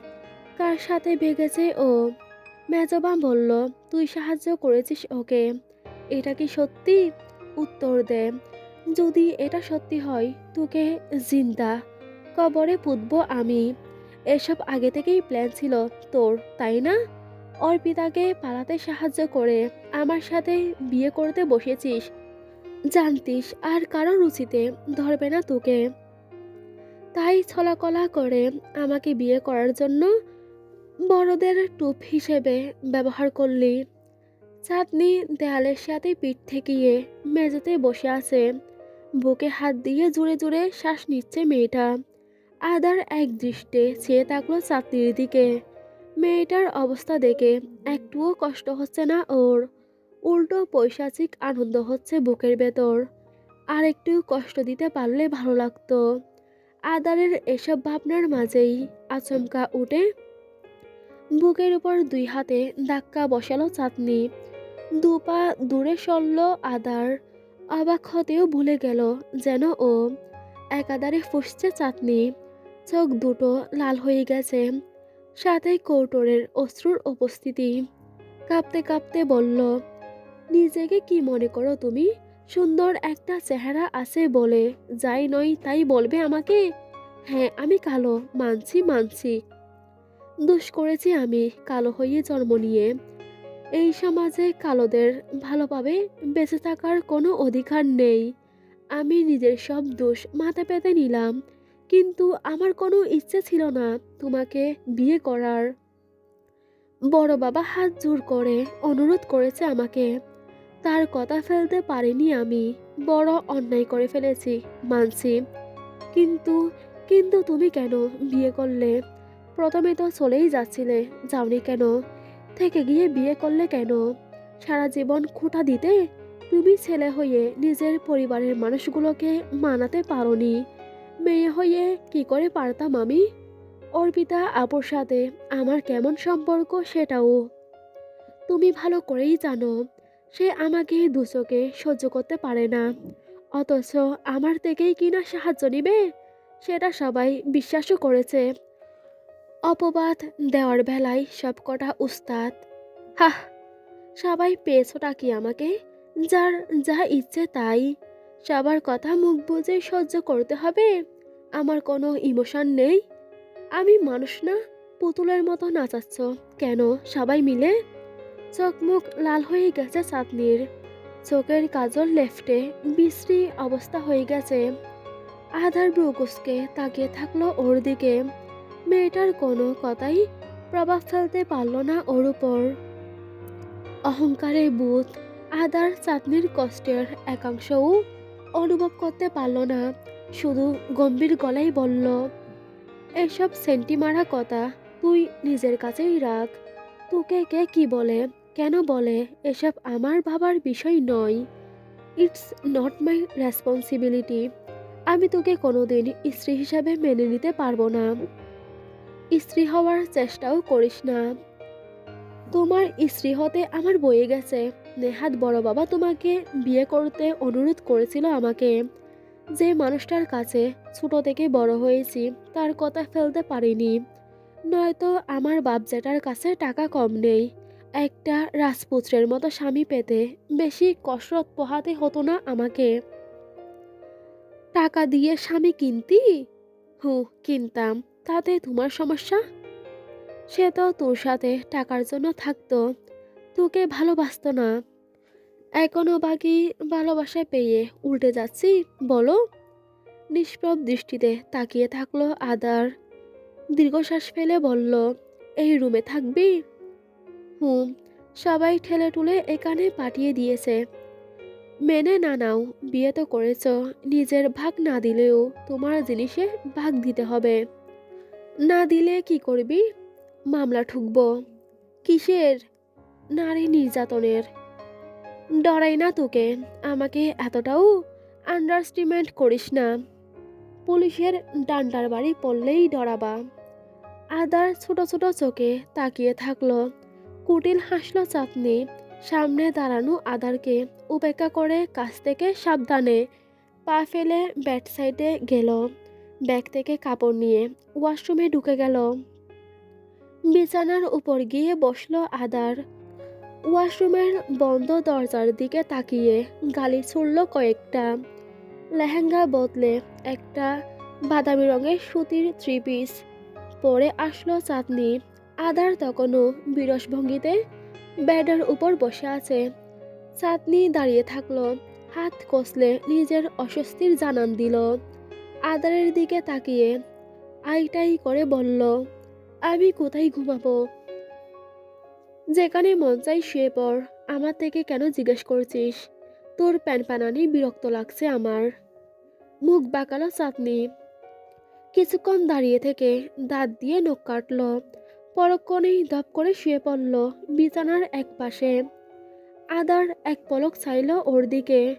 Speaker 1: কার সাথে ভেগেছে ও? মেজবা বলল, তুই সাহায্য করেছিস ওকে। এটা কি সত্যি? উত্তর দে। যদি এটা সত্যি হয় তোকে জিন্দা কবরে পুঁতবো আমি। এসব আগে থেকেই প্ল্যান ছিল তোর, তাই না? অর্পিতাকে পালাতে সাহায্য করে আমার সাথে বিয়ে করতে বসেছিস। জানতিস আর কারো রুচিতে ধরবে না তোকে, তাই ছলাকলা করে আমাকে বিয়ে করার জন্য বড়দের টুপ হিসেবে ব্যবহার করলি। চাঁদনি দেয়ালের সাথে পিঠ ঠেকিয়ে মেঝেতে বসে আছে। বুকে হাত দিয়ে জোরে জোরে শ্বাস নিচ্ছে মেয়েটা। আদার এক দৃষ্টে চেয়ে থাকলো চাঁদনির দিকে। মেয়েটার অবস্থা দেখে একটুও কষ্ট হচ্ছে না ওর। উল্টো পৈশাচিক আনন্দ হচ্ছে বুকের ভেতর। আর একটু কষ্ট দিতে পারলে ভালো লাগতো। আদারের এসব ভাবনার মাঝেই আচমকা উঠে বুকের উপর দুই হাতে ধাক্কা বসালো চাঁদনি। দুপা দূরে সরল আদার। অবাক হতেও ভুলে গেল যেন ও। একাধারে ফুঁসছে চাঁদনি। চোখ দুটো লাল হয়ে গেছে, সাথে কৌটোরের অশ্রুর উপস্থিতি। কাঁপতে কাঁপতে বলল, নিজেকে কি মনে করো তুমি? সুন্দর একটা চেহারা আছে বলে যাই নই তাই বলবে আমাকে? হ্যাঁ, আমি কালো, মানছি মানছি। দোষ করেছি আমি কালো হয়ে জন্ম নিয়ে। এই সমাজে কালোদের ভালোভাবে বেঁচে থাকার কোনো অধিকার নেই। আমি নিজের সব দোষ মাথা পেতে নিলাম, কিন্তু আমার কোনো ইচ্ছে ছিল না তোমাকে বিয়ে করার। বড় বাবা হাত জোর করে অনুরোধ করেছে আমাকে, তার কথা ফেলতে পারিনি আমি। বড় অন্যায় করে ফেলেছি, মানছি। কিন্তু কিন্তু তুমি কেন বিয়ে করলে? প্রথমে তো চলেই যাচ্ছিলে, যাওনি কেন? থেকে গিয়ে বিয়ে করলে কেন? সারা জীবন খোঁটা দিতে? তুমি ছেলে হয়ে নিজের পরিবারের মানুষগুলোকে মানাতে পারোনি। মেয়ে হয়ে কি করে পারতাম আমি? অর্পিতা আপুর সাথে আমার কেমন সম্পর্ক সেটাও তুমি ভালো করেই জানো। সে আমাকে দু চোখে সহ্য করতে পারে না, অথচ আমার থেকেই কিনা সাহায্য নিবে। সেটা সবাই বিশ্বাসও করেছে। অপবাদ দেওয়ার বেলায় সবকটা উস্তাদ। হাহ, সবাই পেয়েছোটা কি আমাকে? যার যা ইচ্ছে তাই। সবার কথা মুখ বুজে সহ্য করতে হবে? আমার কোনো ইমোশন নেই? আমি মানুষ না? পুতুলের মতো নাচাচ্ছ কেন সবাই মিলে? চোখ মুখ লাল হয়ে গেছে চাঁদনির। চোখের কাজল লেফটে বিশ্রী অবস্থা হয়ে গেছে। আধার ব্রুকুসকে তাকিয়ে থাকলো ওর দিকে। মেয়েটার কোনো কথাই প্রভাব ফেলতে পারল না ওর উপর। অহংকারে বুধ আদার চাঁদনির কষ্টের একাংশও অনুভব করতে পারল না। শুধু গম্ভীর গলায় বলল, এসব সেন্টি মারা কথা তুই নিজের কাছেই রাখ। তোকে কে কি বলে, কেন বলে, এসব আমার ভাবার বিষয় নয়। It's not my responsibility. আমি তোকে কোনোদিন স্ত্রী হিসাবে মেনে নিতে পারবো না। স্ত্রী হওয়ার চেষ্টাও করিস না। তোমার স্ত্রী হতে আমার বয়ে গেছে। নেহাত বড় বাবা তোমাকে বিয়ে করতে অনুরোধ করেছিল আমাকে। যে মানুষটার কাছে ছোট থেকে বড় হয়েছি তার কথা ফেলতে পারিনি। নয়তো আমার বাপ জ্যাঠার কাছে টাকা কম নেই। একটা রাজপুত্রের মতো স্বামী পেতে বেশি কসরত পোহাতে হতো না আমাকে। টাকা দিয়ে স্বামী কিনতি? কিনতাম। তাতে তোমার সমস্যা? সে তো তোর সাথে টাকার জন্য থাকতো, তোকে ভালোবাসতো না। এখনো বাকি ভালোবাসা পেয়ে উল্টে যাচ্ছি বলো? নিষ্প্রভ দৃষ্টিতে তাকিয়ে থাকলো আদার। দীর্ঘশ্বাস ফেলে বলল, এই রুমে থাকবি? হুম। সবাই ঠেলে টুলে এখানে পাঠিয়ে দিয়েছে। মেনে না নাও, বিয়ে তো করেছ। নিজের ভাগ না দিলেও তোমার জিনিসে ভাগ দিতে হবে। না দিলে কি করবি? মামলা ঠুকবো। কিসের? নারী নির্যাতনের। ডরাই না তোকে। আমাকে এতটাও আন্ডারস্টিমেট করিস না। পুলিশের ডান্ডার বাড়ি পড়লেই ডরাবা। আদার ছোট ছোট চোখে তাকিয়ে থাকলো। কুটিল হাসলো চাঁদনি। সামনে দাঁড়ানো আদারকে উপেক্ষা করে কাছ থেকে সাবধানে পা ফেলে ব্যাট সাইডে গেল। ব্যাগ থেকে কাপড় নিয়ে ওয়াশরুমে ঢুকে গেল। বিছানার উপর গিয়ে বসলো আদার। ওয়াশরুমের বন্ধ দরজার দিকে তাকিয়ে গালি ছুড়ল কয়েকটা। লেহেঙ্গা বদলে একটা বাদামি রঙের সুতির থ্রি পিস পরে আসলো চাঁদনি। আদার তখনও বিরস ভঙ্গিতে বেডের উপর বসে আছে। চাঁদনি দাঁড়িয়ে থাকলো, হাত কষলে নিজের অস্বস্তির জানান দিল। আদারের দিকে তাকিয়ে আইটাই করে বলল, আমি কোথায় ঘুমাবো? যেখানে মন চাই শুয়ে পড়। আমার থেকে কেন জিজ্ঞেস করছিস? তোর প্যানপ্যানানি বিরক্ত লাগছে আমার। মুখ বাঁকালো চাঁদনি। কিছুক্ষণ দাঁড়িয়ে থেকে দাঁত দিয়ে নখ কাটল। পরক্ষণেই দপ করে শুয়ে পড়ল বিছানার এক পাশে। আদার এক পলক চাইল ওর দিকে।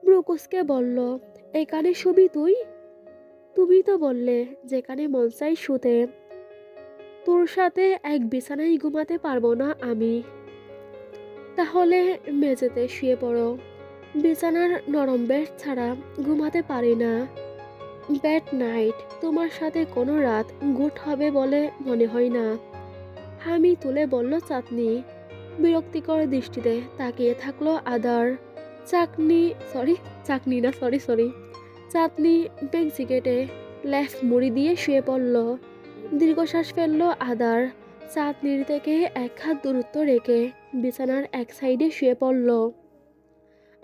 Speaker 1: ব্রুকুসকে বলল, এখানে শুবি তুই? তুমি তো বললে যেখানে মন চাই শুতে। তোর সাথে এক বিছানায় ঘুমাতে পারবো না আমি। তাহলে মেঝেতে শুয়ে পড়ো। বিছানার নরম বেড ছাড়া ঘুমাতে পারি না। Bad night. তোমার সাথে কোনো রাত গুড হবে বলে মনে হয় না। হামি তুলে বলল চাঁদনি। বিরক্তিকর দৃষ্টিতে তাকিয়ে থাকলো আদার। সরি চাঁদনি বেঞ্চি কেটে লেফট মুড়ি দিয়ে শুয়ে পড়ল। দীর্ঘশ্বাস ফেললো আদার। চাঁদনির থেকে এক হাত দূরত্ব রেখে বিছানার এক সাইডে শুয়ে পড়ল।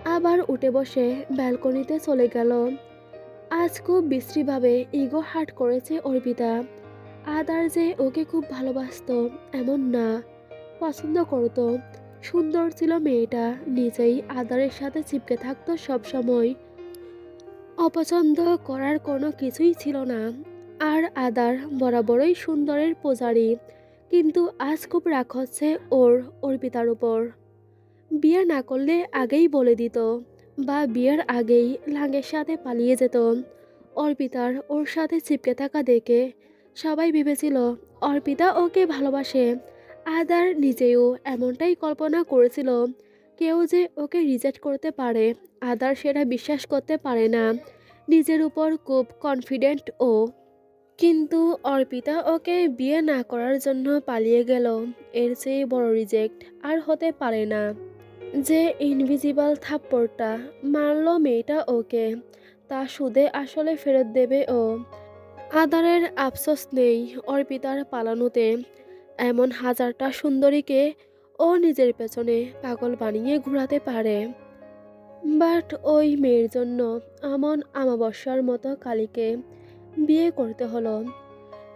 Speaker 1: আবার উঠে বসে ব্যালকনিতে চলে গেল। আজ খুব বিশ্রীভাবে ইগো হার্ট করেছে অর্পিতা। আদার যে ওকে খুব ভালোবাসতো এমন না, পছন্দ করতো। সুন্দর ছিল মেয়েটা, নিজেই আদারের সাথে চিপকে থাকতো সব সময়। অপছন্দ করার কোনো কিছুই ছিল না। আর আদার বরাবরই সুন্দরের পূজারি, কিন্তু আজ খুব রাগ হচ্ছে ওর অর্পিতার উপর। বিয়ে না করলে আগেই বলে দিত, বা বিয়ের আগেই লাঙ্গের সাথে পালিয়ে যেত। অর্পিতার ওর সাথে চিপকে থাকা দেখে সবাই ভেবেছিল অর্পিতা ওকে ভালোবাসে। আদার নিজেও এমনটাই কল্পনা করেছিল, কেউ যে ওকে রিজেক্ট করতে পারে। আদার সেটা বিশ্বাস করতে পারে না। নিজের উপর খুব কনফিডেন্ট ও। কিন্তু অর্পিতা ওকে বিয়ে না করার জন্য পালিয়ে গেল। এর চেয়ে বড় রিজেক্ট আর হতে পারে না। যে ইনভিজিবল থাপ্পড়টা মারলো মেয়েটা ওকে, তা সুদে আসলে ফেরত দেবে ও। আদারের আফসোস নেই অর্পিতার পালানোতে। এমন হাজারটা সুন্দরীকে ও নিজের পেছনে পাগল বানিয়ে ঘোরাতে পারে। বাট ওই মেয়ের জন্য এমন আমাবস্যার মতো কালীকে বিয়ে করতে হলো।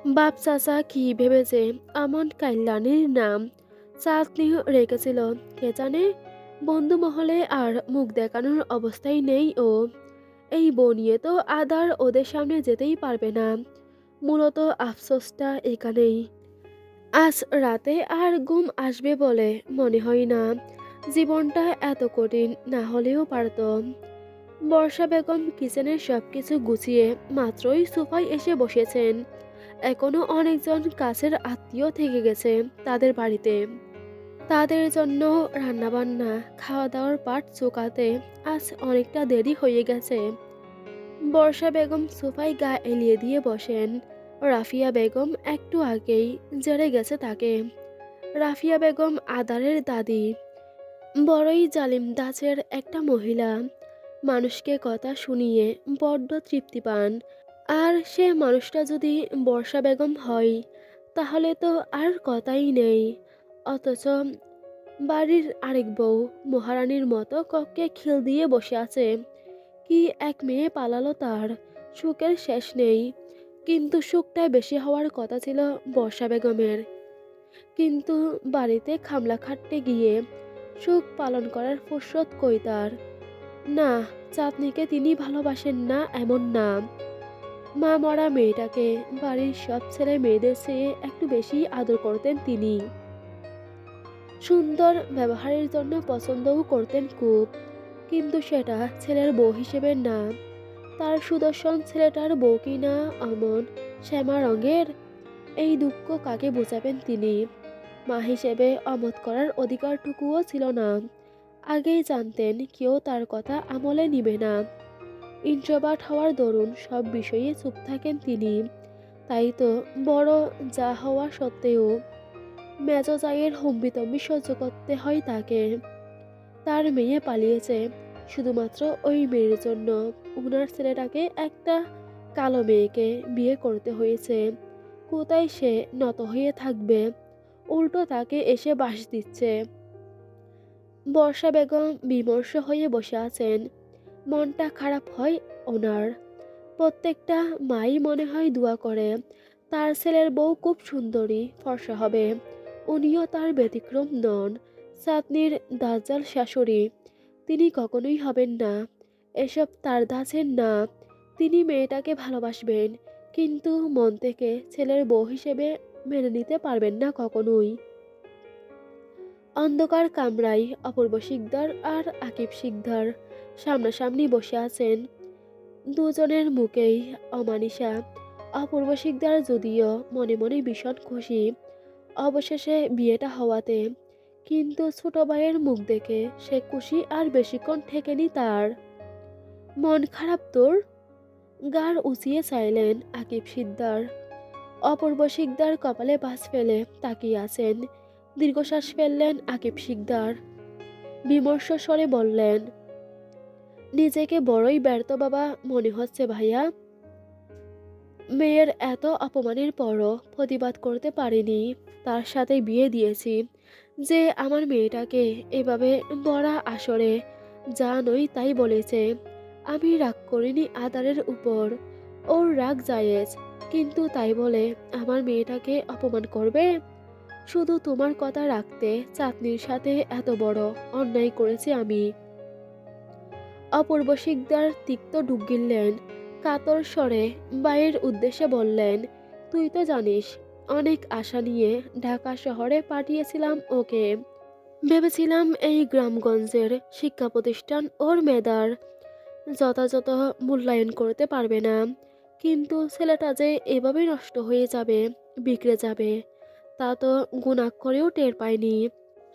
Speaker 1: বাপ চাচা কি ভেবেছে এমন কাল্যাণীর নাম চাঁদনি রেখেছিল কে জানে। বন্ধু মহলে আর মুখ দেখানোর অবস্থায় নেই ও। এই বউ নিয়ে তো আদার ওদের সামনে যেতেই পারবে না। মূলত আফসোসটা এখানেই। আজ রাতে আর ঘুম আসবে বলে মনে হয় না। জীবনটা এত কঠিন না হলেও পারত। বর্ষা বেগম কিচেনের সবকিছু গুছিয়ে মাত্রই সোফায় এসে বসেছেন। এখনো অনেকজন কাছের আত্মীয় থেকে গেছে তাদের বাড়িতে। তাদের জন্য রান্নাবান্না, খাওয়া দাওয়ার পাট চোকাতে আজ অনেকটা দেরি হয়ে গেছে। বর্ষা বেগম সোফায় গা এলিয়ে দিয়ে বসেন। রাফিয়া বেগম একটু আগেই জেরে গেছে তাকে। রাফিয়া বেগম আদারের দাদি, বড়ই জালিম দাচের একটা মহিলা। মানুষকে কথা শুনিয়ে বড্ড তৃপ্তি পান। আর সে মানুষটা যদি বর্ষা বেগম হয়, তাহলে তো আর কথাই নেই। অথচ বাড়ির আরেক বউ মহারানীর মতো কক্ষে খিল দিয়ে বসে আছে। কি এক মেয়ে পালালো তার, সুখের শেষ নেই। কিন্তু সুখটা বেশি হওয়ার কথা ছিল বর্ষা বেগমের। কিন্তু বাড়িতে খামলা খাটতে গিয়ে সুখ পালন করার ফুরসত কই তার? না, চাঁদনিকে তিনি ভালোবাসেন না এমন না। মা মরা মেয়েটাকে বাড়ির সব ছেলে মেয়েদের চেয়ে একটু বেশি আদর করতেন তিনি। সুন্দর ব্যবহারের জন্য পছন্দও করতেন খুব। কিন্তু সেটা ছেলের বউ হিসেবে না। তার সুদর্শন ছেলেটার বউ কি না অমন শ্যামা রঙের? এই দুঃখ কাকে বোঝাবেন তিনি? মা হিসেবে অমত করার অধিকারটুকুও ছিল না। আগেই জানতেন কেউ তার কথা আমলে নিবে না। ইন্ট্রোভার্ট হওয়ার দরুন সব বিষয়ে চুপ থাকেন তিনি। তাই তো বড় যা হওয়া সত্ত্বেও মেজো জায়ের হম্বিতম্বি সহ্য করতে হয় তাকে। তার মেয়ে পালিয়েছে শুধুমাত্র ওই মেয়ের জন্য। উনার ছেলেটাকে একটা কালো মেয়েকে বিয়ে করতে হয়েছে। কোথায় সে নত হয়ে থাকবে? উল্টো তাকে এসে বাঁশ দিচ্ছে। বর্ষা বেগম বিমর্ষ হয়ে বসে আছেন। মনটা খারাপ হয় ওনার। প্রত্যেকটা মাই মনে হয় দোয়া করে তার ছেলের বউ খুব সুন্দরী, ফর্সা হবে। উনিও তার ব্যতিক্রম নন। চাঁদনির দাজ্জাল শাশুড়ি, তিনি কখনোই হবেন না। এসব তার ধাঁচের না। তিনি মেয়েটাকে ভালোবাসবেন, কিন্তু মন থেকে ছেলের বউ হিসেবে মেনে নিতে পারবেন না কখনোই। অন্ধকার কামরায় অপূর্ব শিকদার আর আকিব শিকদার সামনাসামনি বসে আছেন। দুজনের মুখেই অমানিসা। অপূর্ব শিকদার যদিও মনে মনে ভীষণ খুশি অবশেষে বিয়েটা হওয়াতে, কিন্তু ছোট ভাইয়ের মুখ দেখে সে খুশি আর বেশিক্ষণ ঠেকেনি তার। মন খারাপ তোর? গাড় উঁচিয়ে চাইলেন আকিব শিকদার। অপূর্ব শিকদার কপালে ভাঁজ ফেলে তাকিয়ে আছেন। দীর্ঘশ্বাস ফেললেন আকিব শিকদার। বিমর্ষ স্বরে বললেন, নিজেকে বড়ই ব্যর্থ বাবা মনে হচ্ছে ভাইয়া। মেয়ের এত অপমানের পরও প্রতিবাদ করতে পারিনি। তার সাথে বিয়ে দিয়েছি। যে আমার মেয়েটাকে এভাবে বড়া আসরে যা নই তাই বলেছে। আমি রাগ করিনি আদারের উপর। ওর রাগ জায়েজ, কিন্তু তাই বলে আমার মেয়েটাকে অপমান করবে? শুধু তোমার কথা রাখতে চাঁদনির সাথে এত বড় অন্যায় করেছি আমি। অপূর্ব শিকদার তিক্ত ডুব গিললেন। কাতর স্বরে বাইয়ের উদ্দেশ্যে বললেন, তুই তো জানিস অনেক আশা নিয়ে ঢাকা শহরে পাঠিয়েছিলাম ওকে। ভেবেছিলাম এই গ্রামগঞ্জের শিক্ষা প্রতিষ্ঠান ওর মেধার যথাযথ মূল্যায়ন করতে পারবে না। কিন্তু ছেলেটা যে এভাবে নষ্ট হয়ে যাবে, বিগড়ে যাবে, তা তো গুণাক্ষরেও টের পায়নি।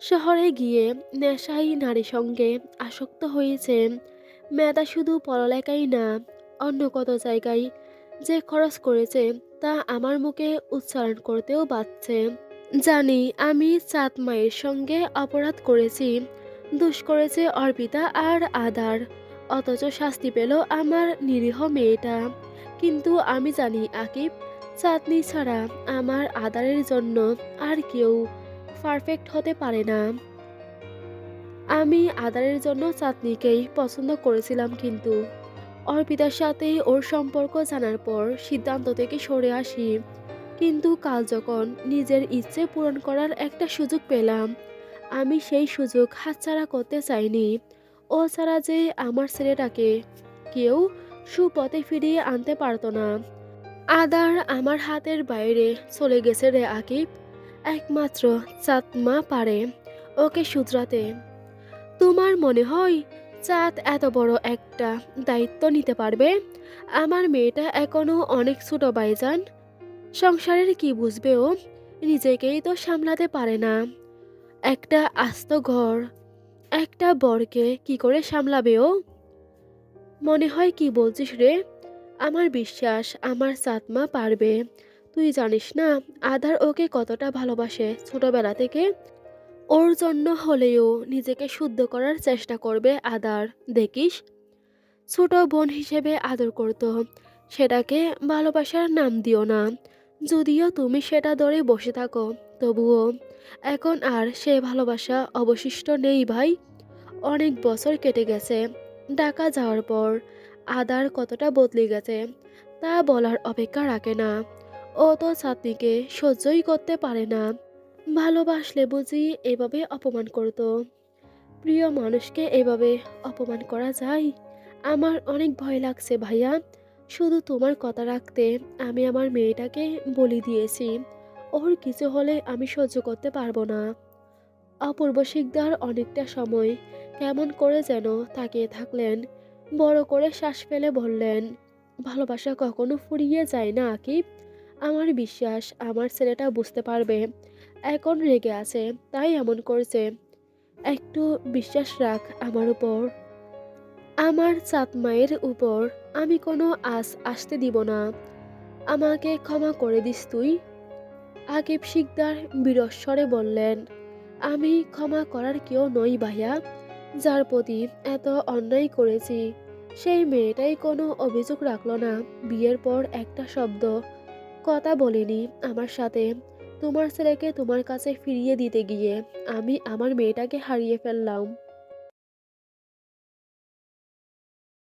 Speaker 1: শহরে গিয়ে নেশাই নারী সঙ্গে আসক্ত হয়েছে। মেয়েটা শুধু পড়ালেখাই না, অন্য কত জায়গায় যে খরচ করেছে তা আমার মুখে উচ্চারণ করতেও বাধছে। জানি আমি চাঁদ মায়ের সঙ্গে অপরাধ করেছি, দোষ করেছে অর্পিতা আর আদার, অথচ শাস্তি পেল আমার নিরীহ মেয়েটা। কিন্তু আমি জানি আকিব, চাঁদনি ছাড়া আমার আদারের জন্য আর কেউ পারফেক্ট হতে পারে না। আমি আদারের জন্য চাঁদনিকেই পছন্দ করেছিলাম, কিন্তু অর্পিতার সাথে ওর সম্পর্ক জানার পর সিদ্ধান্ত থেকে সরে আসি। কিন্তু কাল যখন নিজের ইচ্ছে পূরণ করার একটা সুযোগ পেলাম, আমি সেই সুযোগ হাতছাড়া করতে চাইনি। ও ছাড়া যে আমার ছেলেটাকে কেউ সুপথে ফিরিয়ে আনতে পারতো না। আদার আমার হাতের বাইরে চলে গেছে রে আকিব। একমাত্র চাঁদমা পারে ওকে শুধরাতে। তোমার মনে হয় চাঁদ এত বড় একটা দায়িত্ব নিতে পারবে? আমার মেয়েটা এখনো অনেক ছোট ভাইজান। সংসারের কি বুঝবে ও? নিজেকেই তো সামলাতে পারে না। একটা আস্ত ঘর, একটা বরকে কি করে সামলাবে ও? মনে হয় কি বলছিস রে? আমার বিশ্বাস আমার সাতমা পারবে। তুই জানিস না আধার ওকে কতটা ভালোবাসে ছোটবেলা থেকে। ওর জন্য হলেও নিজেকে শুদ্ধ করার চেষ্টা করবে আদার। দেখিস, ছোট বোন হিসেবে আদর করতো। সেটাকে ভালোবাসার নাম দিও না। যদিও তুমি সেটা ধরে বসে থাকো, তবুও এখন আর সে ভালোবাসা অবশিষ্ট নেই ভাই। অনেক বছর কেটে গেছে ঢাকা যাওয়ার পর। আদার কতটা বদলে গেছে তা বলার অপেক্ষা রাখে না। ও তো ছাত্রীকে সহ্যই করতে পারে না। ভালোবাসলে বুঝি এভাবে অপমান করতো? প্রিয় মানুষকে এভাবে অপমান করা যায়? আমার অনেক ভয় লাগছে ভাইয়া। শুধু তোমার কথা রাখতে আমি আমার মেয়েটাকে বলি দিয়েছি। ওর কিছু হলে আমি সহ্য করতে পারবো না। অপূর্ব শিকদার অনেকটা সময় কেমন করে যেন তাকিয়ে থাকলেন। বড় করে শ্বাস ফেলে বললেন, ভালোবাসা কখনো ফুরিয়ে যায় না আকিব। আমার বিশ্বাস আমার ছেলেটা বুঝতে পারবে। এখন রেগে আছে তাই এমন করছে। একটু বিশ্বাস রাখ আমার উপর, আমার চাঁদ মায়ের উপর। আমি কোনো আস আসতে দিব না। আমাকে ক্ষমা করে দিস তুই। আকিব শিকদার বিরস্বরে বললেন, আমি ক্ষমা করার কেউ নই ভাইয়া। যার প্রতি এত অন্যায় করেছি সেই মেয়েটাই কোনো অভিযোগ রাখলো না। বিয়ের পর একটা শব্দ কথা বলেনি আমার সাথে। তোমার ছেলেকে তোমার কাছে ফিরিয়ে দিতে গিয়ে আমি আমার মেয়েটাকে হারিয়ে ফেললাম।